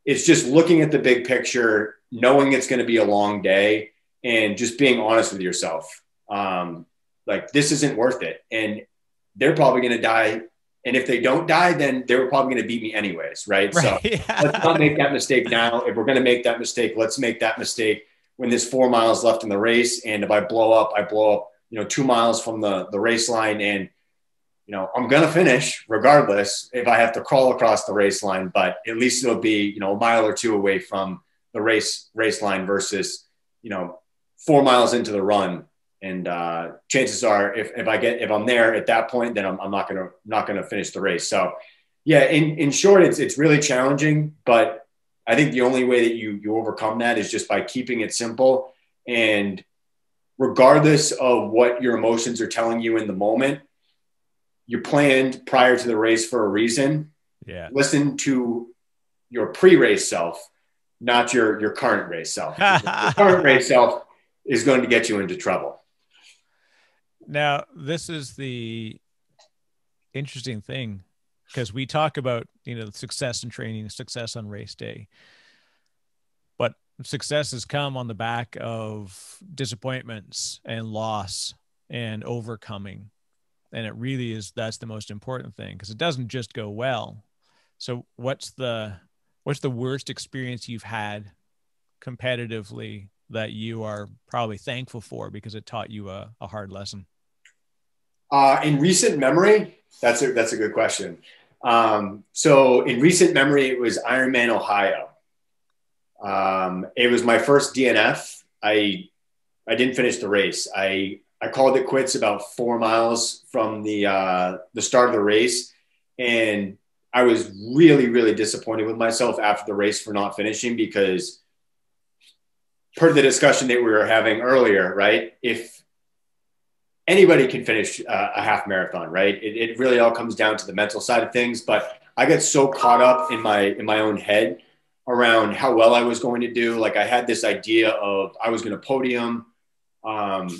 it's just looking at the big picture, knowing it's going to be a long day and just being honest with yourself. Like this isn't worth it. And they're probably going to die. And if they don't die, then they were probably going to beat me anyways. Right. So let's not make that mistake now. If we're going to make that mistake, let's make that mistake when there's 4 miles left in the race. And if I blow up, 2 miles from the race line, and, I'm going to finish regardless if I have to crawl across the race line, but at least it'll be, a mile or two away from the race line versus, 4 miles into the run. And chances are, if I'm there at that point, then I'm not gonna finish the race. So, yeah, in short, it's really challenging. But I think the only way that you overcome that is just by keeping it simple. And regardless of what your emotions are telling you in the moment, you planned prior to the race for a reason. Yeah. Listen to your pre-race self, not your current race self. The current race self is going to get you into trouble. Now, this is the interesting thing, because we talk about, success in training, success on race day, but success has come on the back of disappointments and loss and overcoming. And it really is, that's the most important thing, because it doesn't just go well. So what's the worst experience you've had competitively that you are probably thankful for because it taught you a hard lesson? In recent memory, that's a good question. So in recent memory, it was Ironman, Ohio. It was my first DNF. I didn't finish the race. I called it quits about 4 miles from the start of the race. And I was really, really disappointed with myself after the race for not finishing, because per the discussion that we were having earlier, right? If anybody can finish a half marathon, right? It really all comes down to the mental side of things. But I got so caught up in my own head around how well I was going to do. Like I had this idea of I was going to podium, and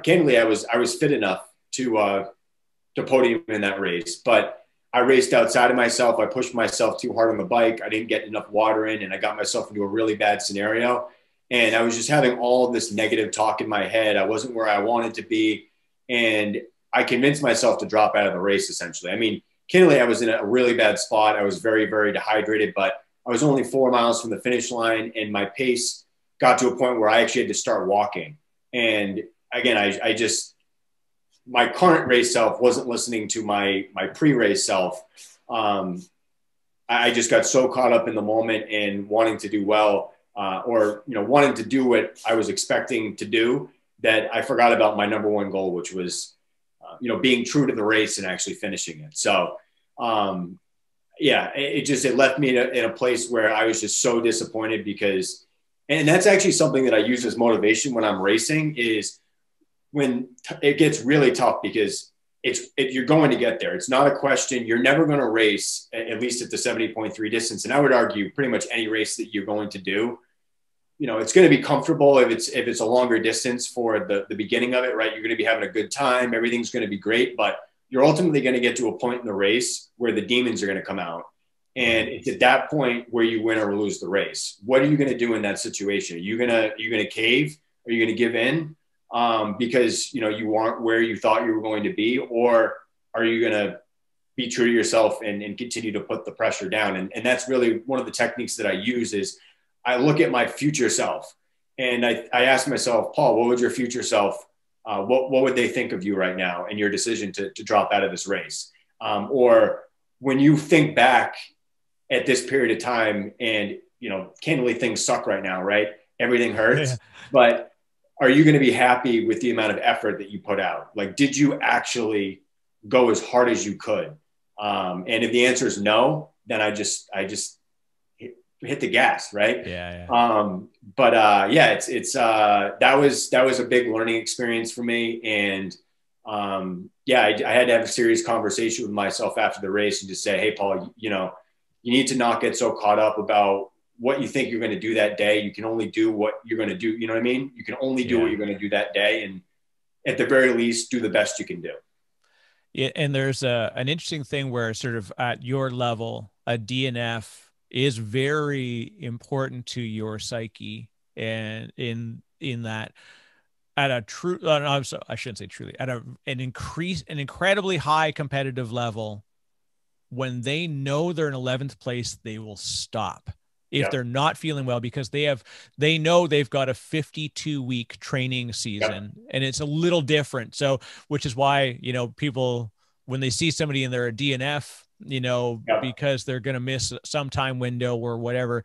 candidly, I was fit enough to podium in that race, but I raced outside of myself. I pushed myself too hard on the bike. I didn't get enough water in, and I got myself into a really bad scenario. And I was just having all of this negative talk in my head. I wasn't where I wanted to be. And I convinced myself to drop out of the race, essentially. I mean, candidly, I was in a really bad spot. I was very, very dehydrated, but I was only 4 miles from the finish line, and my pace got to a point where I actually had to start walking. And again, I just, my current race self wasn't listening to my pre-race self. I just got so caught up in the moment and wanting to do well, wanting to do what I was expecting to do, that I forgot about my number one goal, which was, being true to the race and actually finishing it. So, it left me in a place where I was just so disappointed, because, and that's actually something that I use as motivation when I'm racing, is when it gets really tough, because you're going to get there. It's not a question. You're never going to race, at least at the 70.3 distance. And I would argue pretty much any race that you're going to do, it's going to be comfortable if it's a longer distance for the beginning of it, right? You're going to be having a good time. Everything's going to be great, but you're ultimately going to get to a point in the race where the demons are going to come out. And it's at that point where you win or lose the race. What are you going to do in that situation? Are you going to cave? Are you going to give in? Because, you aren't where you thought you were going to be, or are you going to be true to yourself and continue to put the pressure down? And that's really one of the techniques that I use. Is I look at my future self, and I ask myself, Paul, what would your future self what would they think of you right now and your decision to drop out of this race? Or when you think back at this period of time and, you know, candidly, things suck right now, right? Everything hurts, but are you going to be happy with the amount of effort that you put out? Like, did you actually go as hard as you could? And if the answer is no, then I just hit the gas, right? That was a big learning experience for me. And I had to have a serious conversation with myself after the race and just say, hey, Paul, you know, you need to not get so caught up about what you think you're going to do that day. You can only do what you're going to do. You know what I mean? You can only do what you're going to do that day. And at the very least, do the best you can do. Yeah. And there's an interesting thing where sort of at your level, a DNF is very important to your psyche. And in that, at a true, I shouldn't say truly, at an incredibly high competitive level, when they know they're in 11th place, they will stop if they're not feeling well, because they know they've got a 52-week training season, and it's a little different. So, which is why, you know, people, when they see somebody and they're a DNF, you know, because they're going to miss some time window or whatever,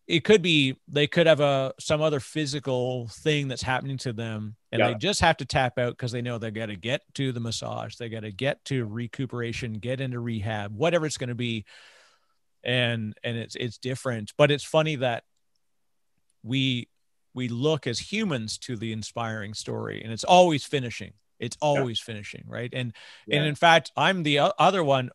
it could be, they could have some other physical thing that's happening to them, and they just have to tap out because they know they got to get to the massage, they got to get to recuperation, get into rehab, whatever it's going to be. And it's different, but it's funny that we look as humans to the inspiring story, and it's always finishing. It's always finishing. Right. And in fact, I'm the other one.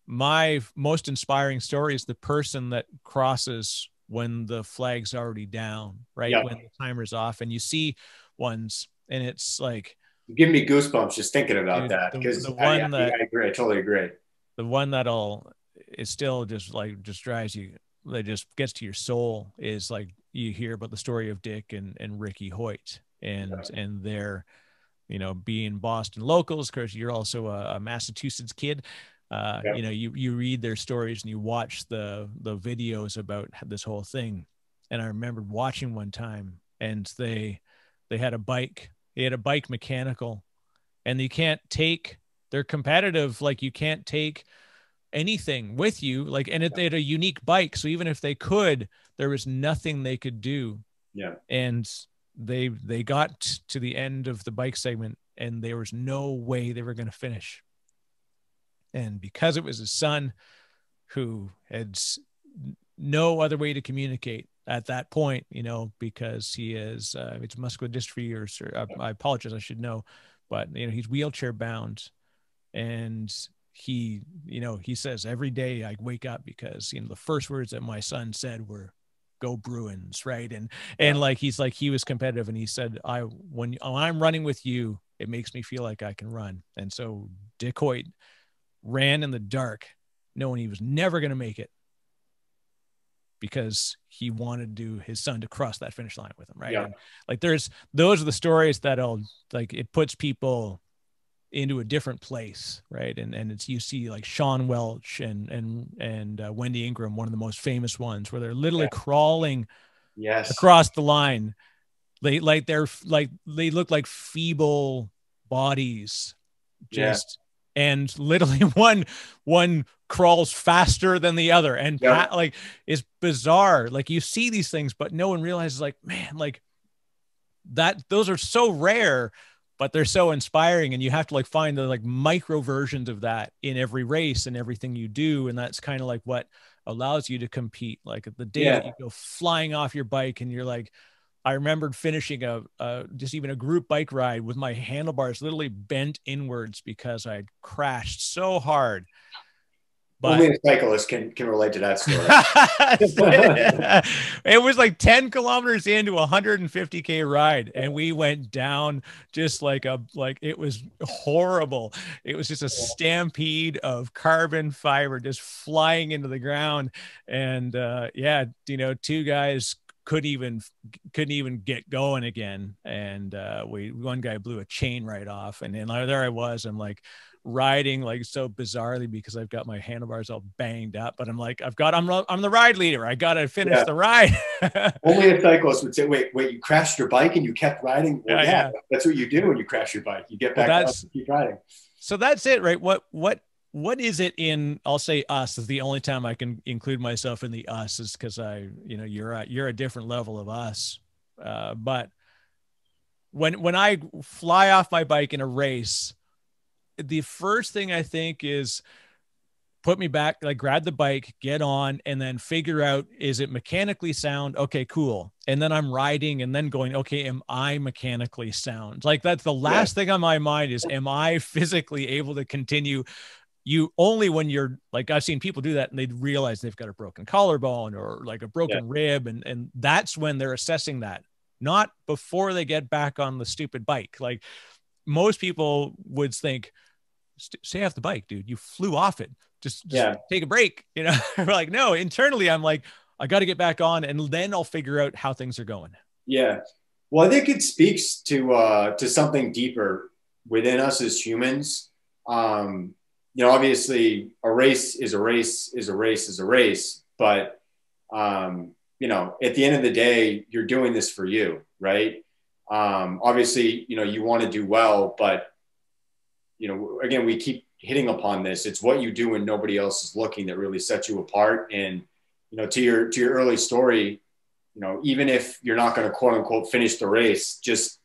My most inspiring story is the person that crosses when the flag's already down, right? When the timer's off, and you see ones, and it's like, give me goosebumps just thinking about that. Because I agree. I totally agree. The one that'll, it still just drives you, that just gets to your soul, is like, you hear about the story of Dick and Ricky Hoyt, and they're, you know, being Boston locals, because you're also a Massachusetts kid. You know, you read their stories and you watch the videos about this whole thing. And I remembered watching one time, and they had a bike, mechanical, and they're competitive. Like, you can't take anything with you, like, and they had a unique bike. So even if they could, there was nothing they could do. And they got to the end of the bike segment, and there was no way they were going to finish. And because it was his son, who had no other way to communicate at that point, you know, because he is, it's muscular dystrophy, or I apologize, I should know, but, you know, he's wheelchair bound. And he, you know, he says, every day I wake up, because, you know, the first words that my son said were, "Go Bruins," right? And like, he's like, he was competitive, and he said, when I'm running with you, it makes me feel like I can run. And so Dick Hoyt ran in the dark, knowing he was never going to make it, because he wanted his son to cross that finish line with him, right? And like, those are the stories that'll, like, it puts people into a different place, right? And it's, you see like Sean Welch and Wendy Ingram, one of the most famous ones, where they're literally crawling across the line. They look like feeble bodies, and literally one crawls faster than the other, and like, it's bizarre. Like, you see these things, but no one realizes, like, man, like, that those are so rare, but they're so inspiring. And you have to, like, find the, like, micro versions of that in every race and everything you do. And that's kind of like what allows you to compete. Like, the day that you go flying off your bike, and you're like, I remembered finishing just even a group bike ride with my handlebars literally bent inwards because I had crashed so hard. But only a cyclist can relate to that story. It was like 10 kilometers into a 150K ride, and we went down just like it was horrible. It was just a stampede of carbon fiber just flying into the ground. And you know, two guys couldn't even get going again. And one guy blew a chain right off, and then there I was, I'm like riding like so bizarrely because I've got my handlebars all banged up, but I'm like, I'm the ride leader, I gotta finish the ride. Only a cyclist would say, wait, you crashed your bike and you kept riding. Well, yeah, that's what you do when you crash your bike. You get back up and keep riding. So that's it, right? What is it in, I'll say us is the only time I can include myself in the us, is because you're a different level of us. But when I fly off my bike in a race, the first thing I think is put me back, like grab the bike, get on, and then figure out, is it mechanically sound? Okay, cool. And then I'm riding and then going, okay, am I mechanically sound? Like that's the last thing on my mind is, am I physically able to continue? You only when you're like, I've seen people do that and they realize they've got a broken collarbone or like a broken rib. And that's when they're assessing that, not before they get back on the stupid bike. Like most people would think, stay off the bike, dude. You flew off it. Just take a break. You know, like, no, internally, I'm like, I got to get back on and then I'll figure out how things are going. Yeah. Well, I think it speaks to something deeper within us as humans. You know, obviously a race is a race is a race is a race, but, you know, at the end of the day, you're doing this for you, right? Obviously, you know, you want to do well, but, you know, again, we keep hitting upon this. It's what you do when nobody else is looking that really sets you apart. And, you know, to your early story, you know, even if you're not going to quote unquote finish the race, just,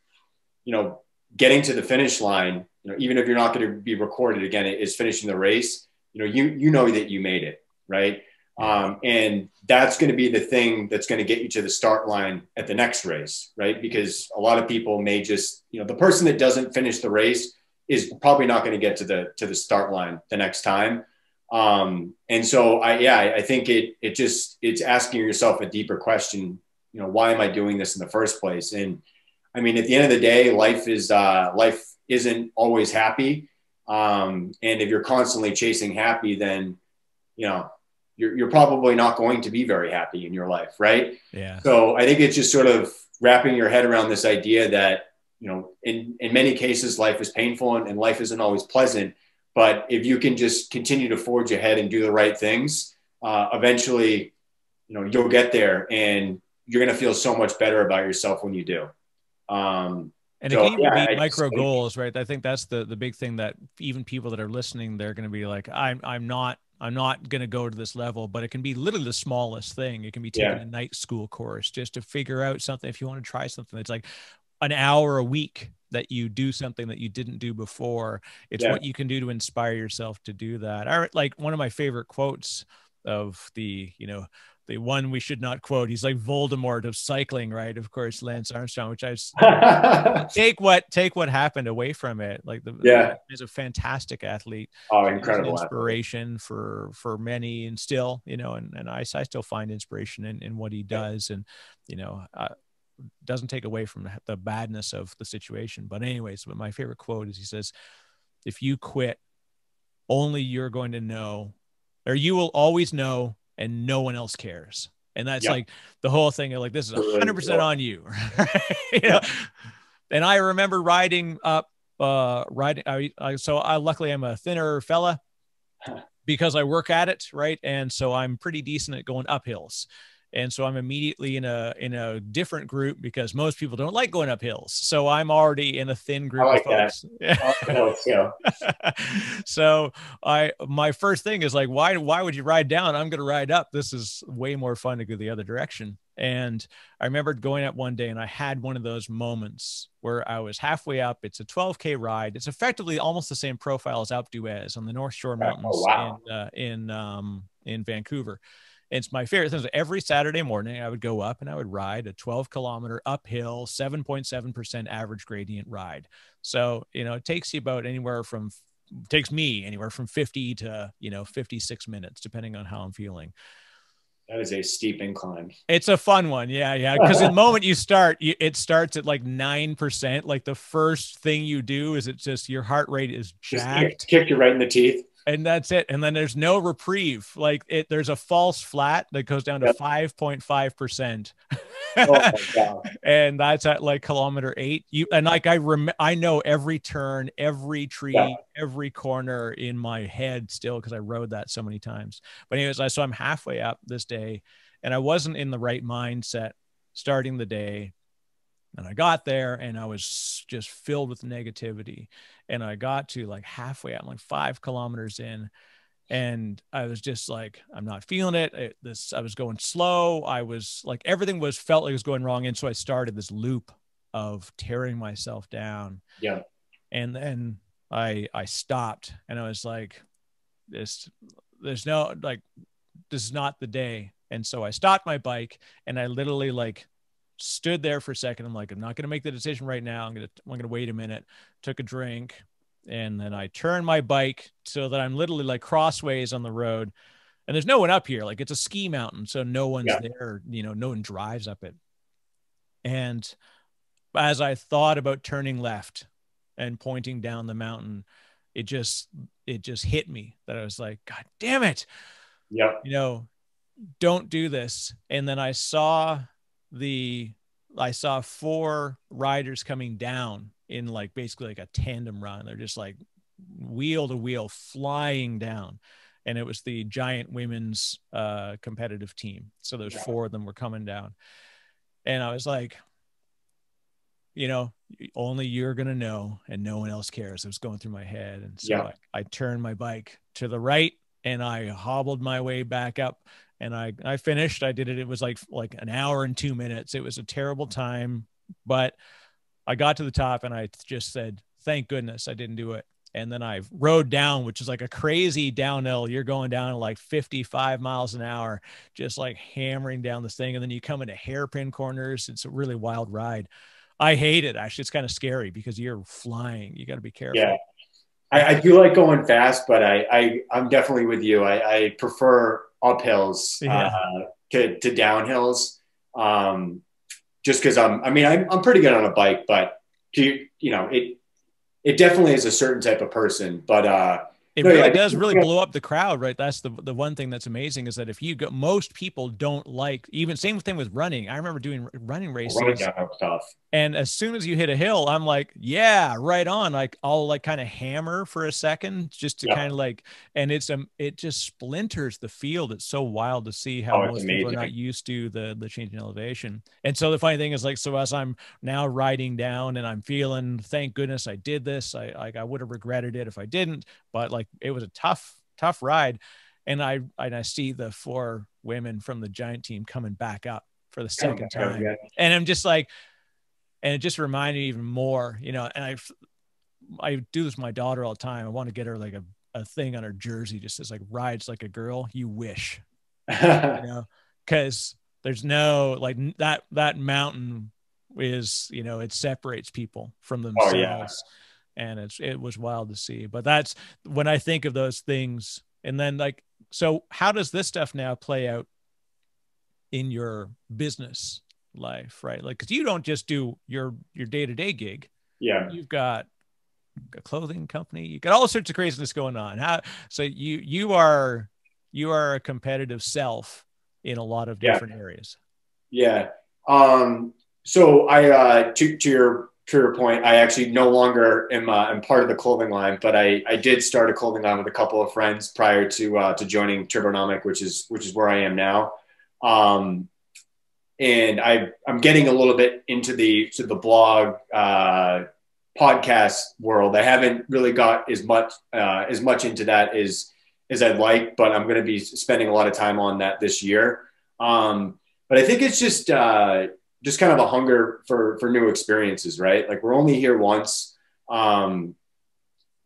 you know, getting to the finish line, you know, even if you're not going to be recorded again, is finishing the race, you know, you know that you made it, right? And that's going to be the thing that's going to get you to the start line at the next race, right? Because a lot of people may just, you know, the person that doesn't finish the race is probably not going to get to the start line the next time. And so I think it's asking yourself a deeper question, you know, why am I doing this in the first place? And I mean, at the end of the day, life isn't always happy. And if you're constantly chasing happy, then, you know, you're probably not going to be very happy in your life. Right. Yeah. So I think it's just sort of wrapping your head around this idea that, you know, in many cases, life is painful and life isn't always pleasant. But if you can just continue to forge ahead and do the right things, eventually, you know, you'll get there and you're going to feel so much better about yourself when you do. And it can even be micro goals, right? I think that's the big thing that even people that are listening, they're going to be like, I'm not going to go to this level, but it can be literally the smallest thing. It can be taking a night school course just to figure out something. If you want to try something, it's like an hour a week that you do something that you didn't do before. It's what you can do to inspire yourself to do that. Like one of my favorite quotes of the one we should not quote. He's like Voldemort of cycling, right? Of course, Lance Armstrong, which I take what happened away from it. Like he's a fantastic athlete. Oh, incredible inspiration athlete. for many, and still, you know, and I still find inspiration in what he does, and you know, doesn't take away from the badness of the situation. But anyways, but my favorite quote is, he says, if you quit, only you're going to know, or you will always know, and no one else cares. And that's like the whole thing of like, this is 100% on you. You know? And I remember riding up, luckily I'm a thinner fella because I work at it. Right. And so I'm pretty decent at going up hills. And so I'm immediately in a different group because most people don't like going up hills. So I'm already in a thin group of folks. So my first thing is like, why would you ride down? I'm going to ride up. This is way more fun to go the other direction. And I remember going up one day and I had one of those moments where I was halfway up. It's a 12K ride. It's effectively almost the same profile as Alpe d'Huez on the North Shore Mountains in Vancouver. It's my favorite thing. Every Saturday morning, I would go up and I would ride a 12-kilometer uphill, 7.7% average gradient ride. So, you know, it takes me anywhere from 50 to, 56 minutes, depending on how I'm feeling. That is a steep incline. It's a fun one. Yeah. Because the moment you start, it starts at like 9%. Like the first thing you do is it's just your heart rate is jacked. Kick you right in the teeth. And that's it. And then there's no reprieve. Like there's a false flat that goes down to 5.5%. Oh my God. And that's at like kilometer 8. And like I know every turn, every tree, every corner in my head still, because I rode that so many times. But anyways, so I'm halfway up this day, and I wasn't in the right mindset starting the day. And I got there and I was just filled with negativity. And I got to like halfway out, like 5 kilometers in. And I was just like, I'm not feeling it. I was going slow. I was like, everything felt like it was going wrong. And so I started this loop of tearing myself down. Yeah. And then I stopped and I was like, this is not the day. And so I stopped my bike and I literally like stood there for a second. I'm like, I'm not going to make the decision right now. I'm going to wait a minute, took a drink. And then I turned my bike so that I'm literally like crossways on the road, and there's no one up here. Like it's a ski mountain. So no one's there, no one drives up it. And as I thought about turning left and pointing down the mountain, it just hit me that I was like, God damn it. Yeah. Don't do this. And then I saw 4 riders coming down in like basically like a tandem run. They're just like wheel to wheel flying down. And it was the giant women's competitive team. So there's 4 of them were coming down. And I was like, only you're going to know and no one else cares. It was going through my head. And so I turned my bike to the right and I hobbled my way back up. And I finished. I did it. It was like an hour and 2 minutes. It was a terrible time, but I got to the top and I just said, thank goodness I didn't do it. And then I rode down, which is like a crazy downhill. You're going down at like 55 miles an hour, just like hammering down this thing. And then you come into hairpin corners. It's a really wild ride. I hate it. Actually, it's kind of scary because you're flying. You got to be careful. Yeah. I do like going fast, but I'm definitely with you. I prefer uphills to downhills. Just because I'm pretty good on a bike, but it definitely is a certain type of person. But it really does really blow up the crowd, right? That's the one thing that's amazing is that if you go, most people don't like, even same thing with running. I remember doing running races. Running down stuff. And as soon as you hit a hill, I'm like, yeah, right on. Like I'll like kind of hammer for a second just to kind of like, and it just splinters the field. It's so wild to see how most people are not used to the change in elevation. And so the funny thing is like, so as I'm now riding down and I'm feeling, thank goodness I did this. I would have regretted it if I didn't, but like it was a tough ride. And I see the 4 women from the giant team coming back up for the second time. And I'm just like, and it just reminded me even more, and I do this with my daughter all the time. I want to get her like a thing on her jersey, just says like rides like a girl, you wish, because there's no, like that mountain is, it separates people from themselves. Oh, yeah. And it was wild to see, but that's when I think of those things. And then like, so how does this stuff now play out in your business life, right? Like, because you don't just do your day-to-day gig. Yeah. You've got a clothing company. You got all sorts of craziness going on. So you are a competitive self in a lot of different areas. Yeah. So I, to your point, I actually no longer am part of the clothing line, but I did start a clothing line with a couple of friends prior to joining Turbonomic, which is where I am now. And I'm getting a little bit into the blog podcast world. I haven't really got as much into that as I'd like, but I'm going to be spending a lot of time on that this year. But I think it's just kind of a hunger for new experiences, right? Like we're only here once. I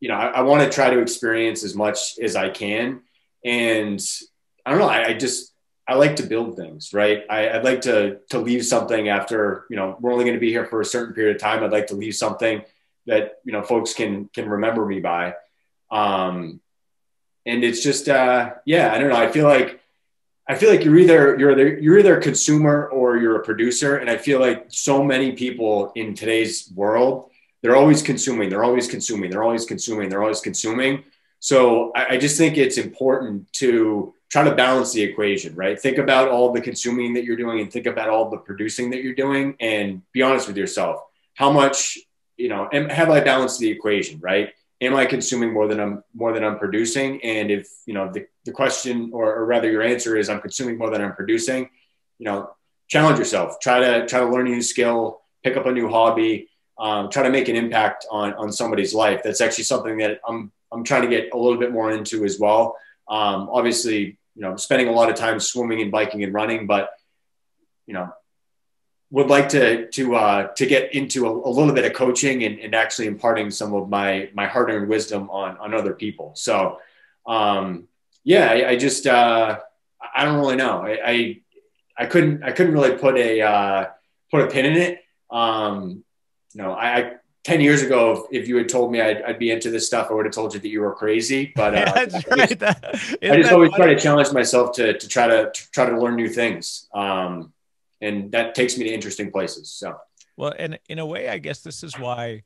want to try to experience as much as I can. And I don't know, I like to build things, right? I'd like to leave something after, we're only going to be here for a certain period of time. I'd like to leave something that, folks can remember me by. And it's just, I don't know. I feel like you're either a consumer or you're a producer. And I feel like so many people in today's world, they're always consuming. So I just think it's important to try to balance the equation, right? Think about all the consuming that you're doing and think about all the producing that you're doing, and be honest with yourself. How much, have I balanced the equation, right? Am I consuming more than I'm producing? And if, the question, or rather your answer is I'm consuming more than I'm producing, challenge yourself, try to learn a new skill, pick up a new hobby, try to make an impact on somebody's life. That's actually something that I'm trying to get a little bit more into as well. Obviously, spending a lot of time swimming and biking and running, but, would like to get into a little bit of coaching and actually imparting some of my hard-earned wisdom on other people. So, I just, I don't really know. I couldn't really put a pin in it. 10 years ago, if you had told me I'd be into this stuff, I would have told you that you were crazy. But that's right. I just always try to challenge myself to try to learn new things. And that takes me to interesting places. So, well, and in a way, I guess this is why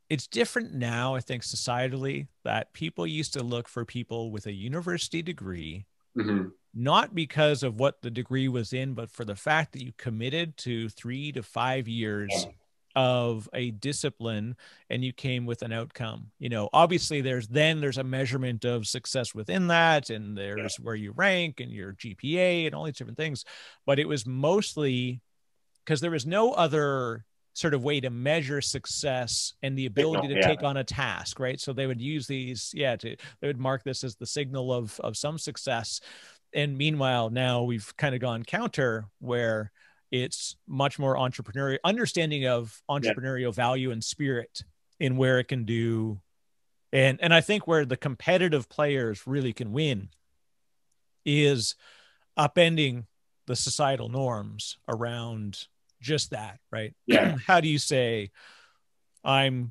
it's different now, I think, societally, that people used to look for people with a university degree, not because of what the degree was in, but for the fact that you committed to 3 to 5 years of a discipline and you came with an outcome. Obviously there's a measurement of success within that, and there's where you rank and your GPA and all these different things. But it was mostly because there was no other sort of way to measure success and the ability to take on a task, right? So they would use these, they would mark this as the signal of some success. And meanwhile, now we've kind of gone counter, where it's much more entrepreneurial understanding of entrepreneurial value and spirit in where it can do. And I think where the competitive players really can win is upending the societal norms around just that, right? Yeah. How do you say so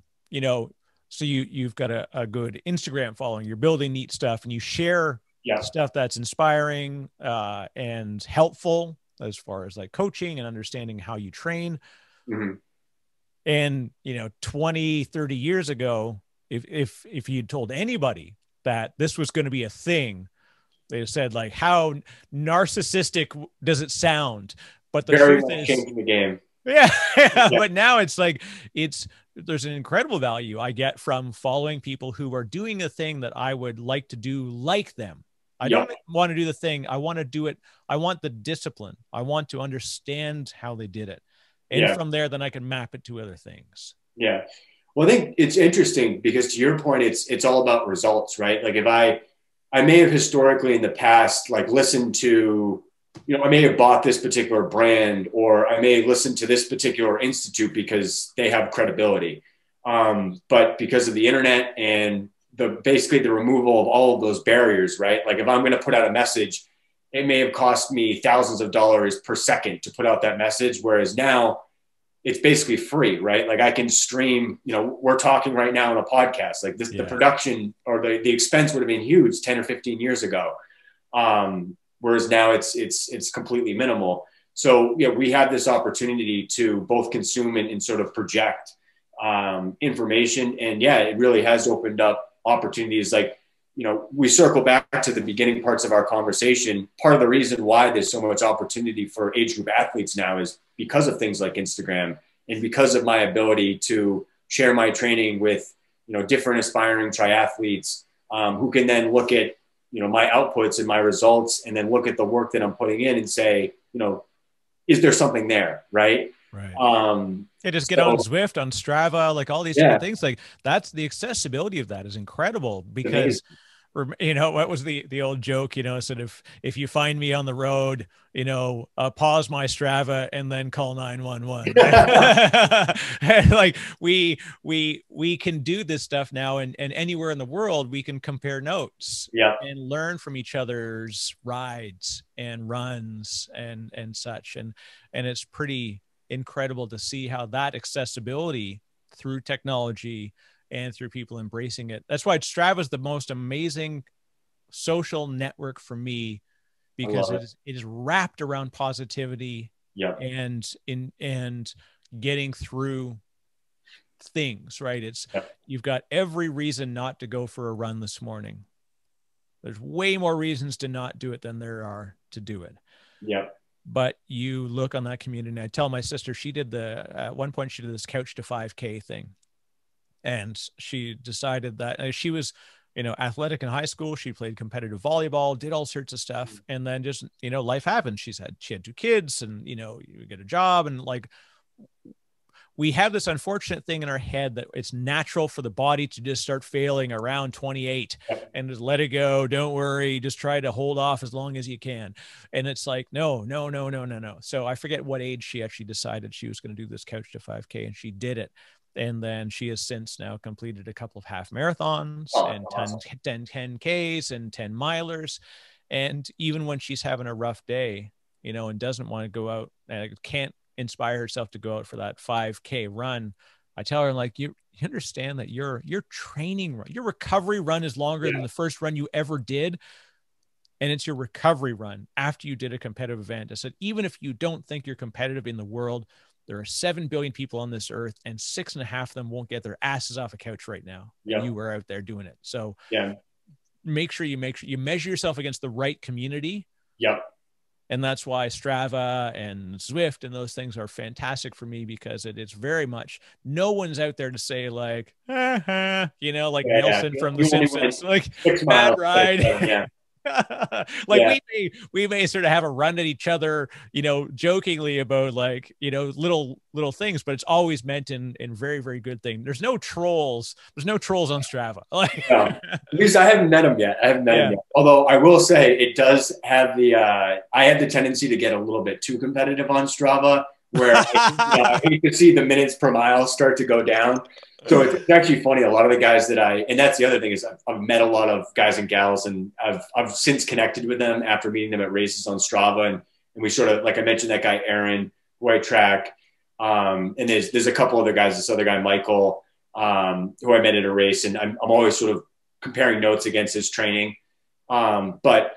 you've got a good Instagram following, you're building neat stuff, and you share stuff that's inspiring and helpful as far as like coaching and understanding how you train. And 20, 30 years ago, if you'd told anybody that this was going to be a thing, they said, like, how narcissistic does it sound? But the Very truth is changing the game. But now it's like, there's an incredible value I get from following people who are doing a thing that I would like to do like them. I don't want to do the thing. I want to do it. I want the discipline. I want to understand how they did it. And from there, then I can map it to other things. Yeah. Well, I think it's interesting because to your point, it's all about results, right? Like if I may have historically in the past, like listened to, I may have bought this particular brand, or I may listen to this particular institute because they have credibility. But because of the internet and basically the removal of all of those barriers, right? Like if I'm going to put out a message, it may have cost me thousands of dollars per second to put out that message. Whereas now it's basically free, right? Like I can stream, we're talking right now on a podcast, like this, the production or the expense would have been huge 10 or 15 years ago. Whereas now it's completely minimal. So, we have this opportunity to both consume and sort of project information. And it really has opened up opportunities. Like, we circle back to the beginning parts of our conversation. Part of the reason why there's so much opportunity for age group athletes now is because of things like Instagram, and because of my ability to share my training with, different aspiring triathletes who can then look at, my outputs and my results, and then look at the work that I'm putting in and say, is there something there? Right. Right. Just get on Zwift, on Strava, like all these different things. Like that's the accessibility of that is incredible because, what was the old joke, sort of, if you find me on the road, pause my Strava and then call 911. Like we can do this stuff now, and anywhere in the world we can compare notes and learn from each other's rides and runs and such. And it's pretty incredible to see how that accessibility through technology and through people embracing it. That's why Strava is the most amazing social network for me, because it is wrapped around positivity and getting through things, right? It's, Yep. you've got every reason not to go for a run this morning. There's way more reasons to not do it than there are to do it. Yep. But you look on that community, and I tell my sister, she did at one point, she did this couch to 5K thing. And she decided that she was, athletic in high school. She played competitive volleyball, did all sorts of stuff. And then just, life happened. She had 2 kids and, you get a job, and like, we have this unfortunate thing in our head that it's natural for the body to just start failing around 28 and just let it go. Don't worry. Just try to hold off as long as you can. And it's like, no. So I forget what age she actually decided she was going to do this couch to 5K, and she did it. And then she has since now completed a couple of half marathons and awesome. 10Ks and 10 milers. And even when she's having a rough day, and doesn't want to go out and can't inspire herself to go out for that 5K run, I tell her, like, you understand that your training run, your recovery run is longer than the first run you ever did. And it's your recovery run after you did a competitive event. I said, even if you don't think you're competitive in the world, there are 7 billion people on this earth, and 6.5 of them won't get their asses off a couch right now. Yep. You were out there doing it. So make sure you measure yourself against the right community. Yep. And that's why Strava and Zwift and those things are fantastic for me, because it's very much, no one's out there to say like, Nelson from The Simpsons, like, bad ride. We may sort of have a run at each other, jokingly about like, little things, but it's always meant in very, very good thing. There's no trolls on Strava. At least I haven't met him yet. Although I will say it does have I have the tendency to get a little bit too competitive on Strava, where I hate to see the minutes per mile start to go down. So it's actually funny. A lot of the guys that and that's the other thing, is I've met a lot of guys and gals, and I've since connected with them after meeting them at races on Strava. And we sort of, like I mentioned, that guy, Aaron, who I track. And there's a couple other guys, this other guy, Michael, who I met at a race, and I'm always sort of comparing notes against his training. But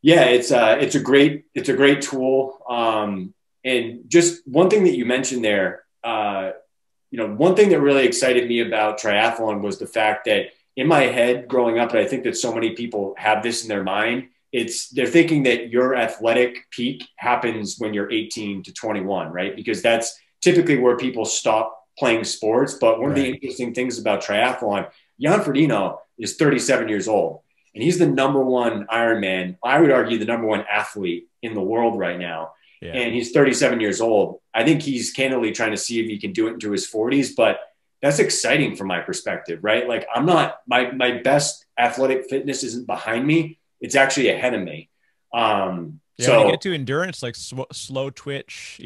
yeah, it's a great tool. And just one thing that you mentioned there, one thing that really excited me about triathlon was the fact that in my head growing up, and I think that so many people have this in their mind, they're thinking that your athletic peak happens when you're 18 to 21, right? Because that's typically where people stop playing sports. But one of the interesting things about triathlon, Jan Frodeno is 37 years old, and he's the #1 Ironman. I would argue the #1 athlete in the world right now. Yeah. And he's 37 years old. I think he's candidly trying to see if he can do it into his 40s, but that's exciting from my perspective, right? Like, I'm not, my best athletic fitness isn't behind me. It's actually ahead of me. When you get to endurance, like slow twitch,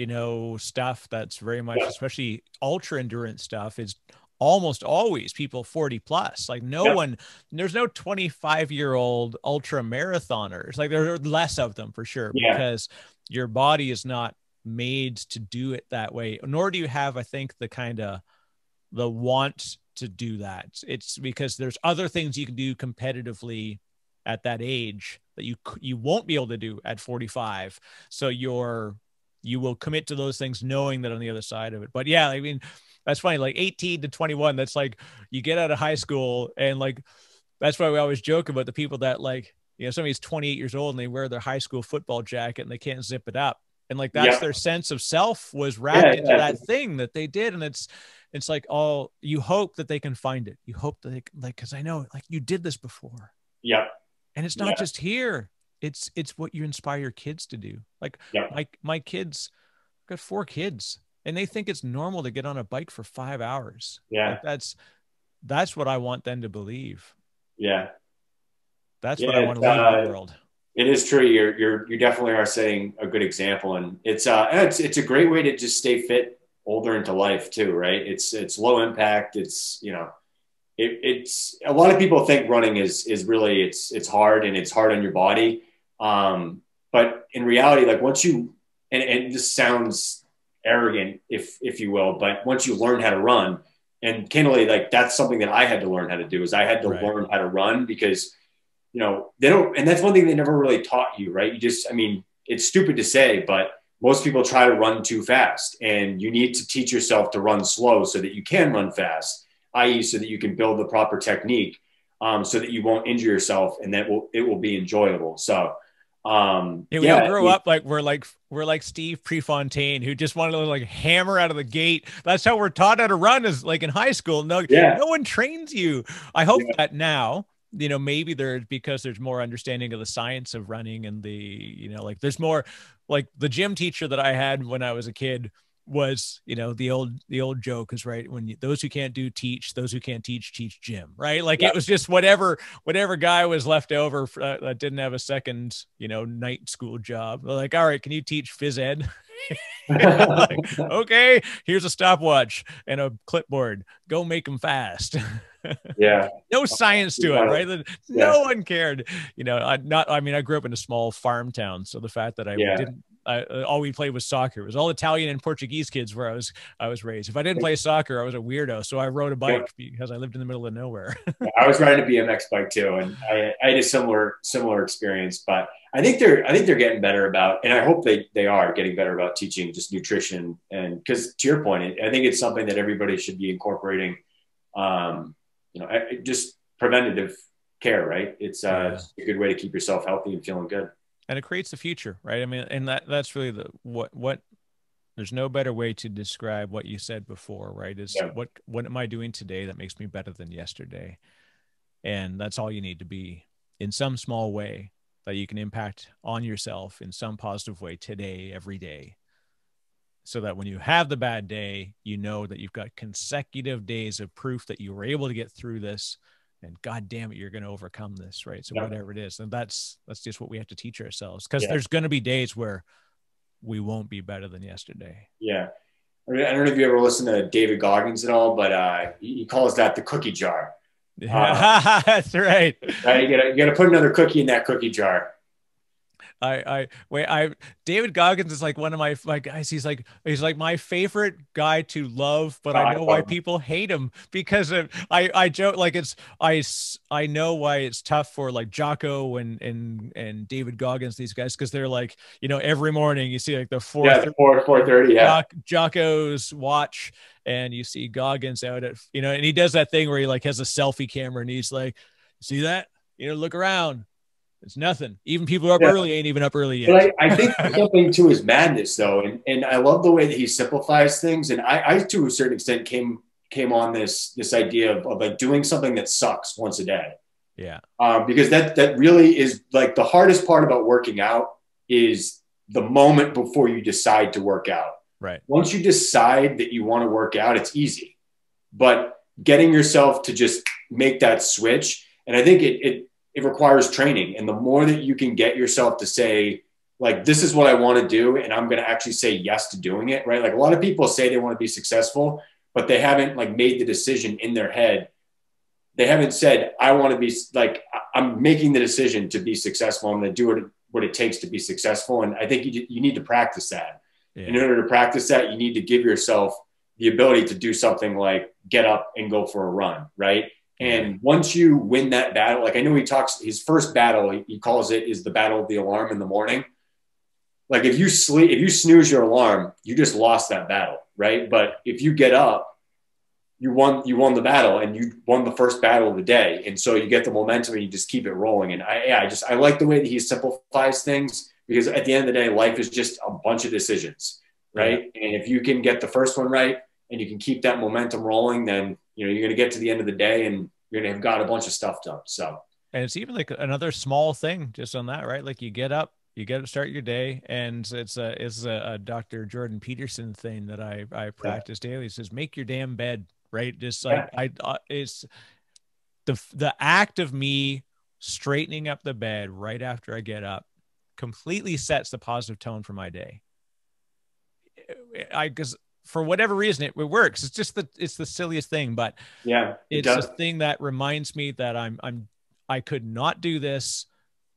stuff that's very much, especially ultra endurance stuff, is almost always people 40 plus. Like there's no 25-year-old ultra marathoners. Like, there are less of them for sure, because your body is not made to do it that way. Nor do you have, I think, the want to do that. It's because there's other things you can do competitively at that age that you won't be able to do at 45. So you will commit to those things knowing that on the other side of it. But yeah, I mean, that's funny. Like 18 to 21, that's like, you get out of high school, and like, that's why we always joke about the people that, like, somebody's 28 years old and they wear their high school football jacket and they can't zip it up. And like, that's their sense of self was wrapped into that thing that they did. And it's like, oh, you hope that they can find it. You hope that they, like, cause I know, like, you did this before. Yeah. And it's not just here. It's what you inspire your kids to do. Like my kids, I've got 4 kids, and they think it's normal to get on a bike for 5 hours. Yeah. Like, that's what I want them to believe. Yeah. That's what I want to leave in the world. It is true. You definitely are setting a good example, and it's a great way to just stay fit older into life too, right? It's low impact. It's it's a lot of people think running is really it's hard, and it's hard on your body. But in reality, like, once you, and this sounds arrogant, if you will, but once you learn how to run, and candidly, like, that's something that I had to learn how to do, is I had to learn how to run, because they don't, and that's one thing they never really taught you, right? You just, I mean, it's stupid to say, but most people try to run too fast, and you need to teach yourself to run slow so that you can run fast, i.e. so that you can build the proper technique, so that you won't injure yourself, and that it will be enjoyable. So we all grow up like we're like Steve Prefontaine, who just wanted to like hammer out of the gate. That's how we're taught how to run, is like in high school. No one trains you. I hope that now, maybe because there's more understanding of the science of running, and like there's more, like the gym teacher that I had when I was a kid was, the old joke is, right, when those who can't do teach, those who can't teach gym, right? Like it was just whatever guy was left over that didn't have a second night school job, they're like, all right, can you teach phys ed? Like, okay, here's a stopwatch and a clipboard, go make them fast. No science to it, right? No one cared. I grew up in a small farm town, so the fact that all we played was soccer. It was all Italian and Portuguese kids where I was raised. If I didn't play soccer, I was a weirdo. So I rode a bike because I lived in the middle of nowhere. I was riding a BMX bike too, and I had a similar experience. But I think they're getting better about, and I hope they are getting better about teaching just nutrition. And because to your point, I think it's something that everybody should be incorporating. Just preventative care, right? It's a good way to keep yourself healthy and feeling good. And it creates the future, right? I mean, and that's really what there's no better way to describe what you said before, right? Is what am I doing today that makes me better than yesterday? And that's all you need to be, in some small way that you can impact on yourself in some positive way today, every day. So that when you have the bad day, you know that you've got consecutive days of proof that you were able to get through this, and God damn it, you're going to overcome this, right? So whatever it is, and that's just what we have to teach ourselves, because there's going to be days where we won't be better than yesterday. Yeah. I don't know if you ever listen to David Goggins at all, but he calls that the cookie jar. That's right. You got to put another cookie in that cookie jar. David Goggins is like one of my guys. He's like my favorite guy to love, but I know why people hate him, because I joke, like I know why it's tough for like Jocko and David Goggins, these guys, because they're like, every morning you see like the 4:30 Jocko's watch, and you see Goggins out at, and he does that thing where he like has a selfie camera and he's like, see that, look around. It's nothing. Even people who are up early ain't even up early yet. But I think something to his madness though. And I love the way that he simplifies things. And I to a certain extent came on this idea of like doing something that sucks once a day. Yeah. Because that really is like the hardest part about working out is the moment before you decide to work out. Right. Once you decide that you want to work out, it's easy. But getting yourself to just make that switch, and I think it requires training. And the more that you can get yourself to say, like, this is what I want to do, and I'm going to actually say yes to doing it, right? Like a lot of people say they want to be successful, but they haven't like made the decision in their head. They haven't said, I want to be like, I'm making the decision to be successful. I'm going to do what it takes to be successful. And I think you need to practice that. Yeah. In order to practice that, you need to give yourself the ability to do something like get up and go for a run, right? And once you win that battle, like I know he talks, his first battle, he calls it, is the battle of the alarm in the morning. Like if you snooze your alarm, you just lost that battle, right? But if you get up, you won the battle, and you won the first battle of the day. And so you get the momentum and you just keep it rolling. And I like the way that he simplifies things, because at the end of the day, life is just a bunch of decisions, right? Yeah. And if you can get the first one right and you can keep that momentum rolling, then you're going to get to the end of the day and you're going to have got a bunch of stuff done. So, and it's even like another small thing just on that, right? Like you get up, you get to start your day, and it's a Dr. Jordan Peterson thing that I practice daily. It says, make your damn bed, right? Just like it's the act of me straightening up the bed right after I get up completely sets the positive tone for my day. Because for whatever reason, it works. It's just it's the silliest thing, but it's a thing that reminds me that I could not do this,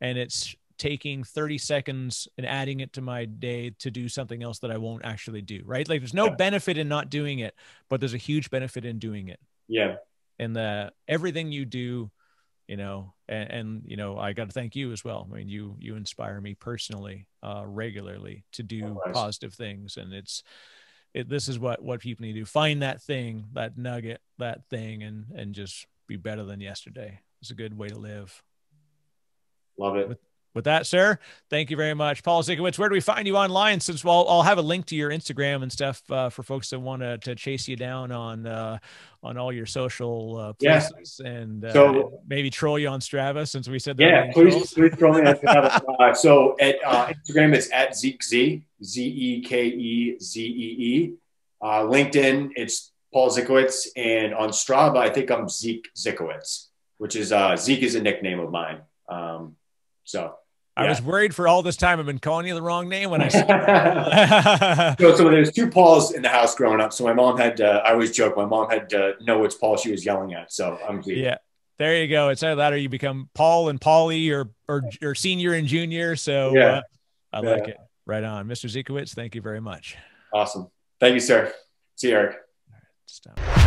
and it's taking 30 seconds and adding it to my day to do something else that I won't actually do, right? Like there's no benefit in not doing it, but there's a huge benefit in doing it. Yeah. And everything you do and I got to thank you as well. I mean, you inspire me personally, regularly to do positive things. And this is what people need to do. Find that thing, that nugget, that thing, and just be better than yesterday. It's a good way to live. Love it. With that, sir, thank you very much. Paul Zychowicz, where do we find you online? Since I'll have a link to your Instagram and stuff for folks that want to chase you down on all your social places, and so maybe troll you on Strava, since we said that. Yeah, please troll me on Strava. So at Instagram, it's at Zekeze, Zekezee. LinkedIn, it's Paul Zychowicz, and on Strava, I think I'm Zychowicz, which is Zeke is a nickname of mine. I was worried for all this time I've been calling you the wrong name when I said so there's two Pauls in the house growing up. So my mom had I always joke my mom had to know which Paul she was yelling at. So I'm Zeke. Yeah. There you go. It's either that or you become Paul and Paulie or senior and junior. So I like it. Right on. Mr. Zychowicz, thank you very much. Awesome. Thank you, sir. See you, Eric. All right, stop.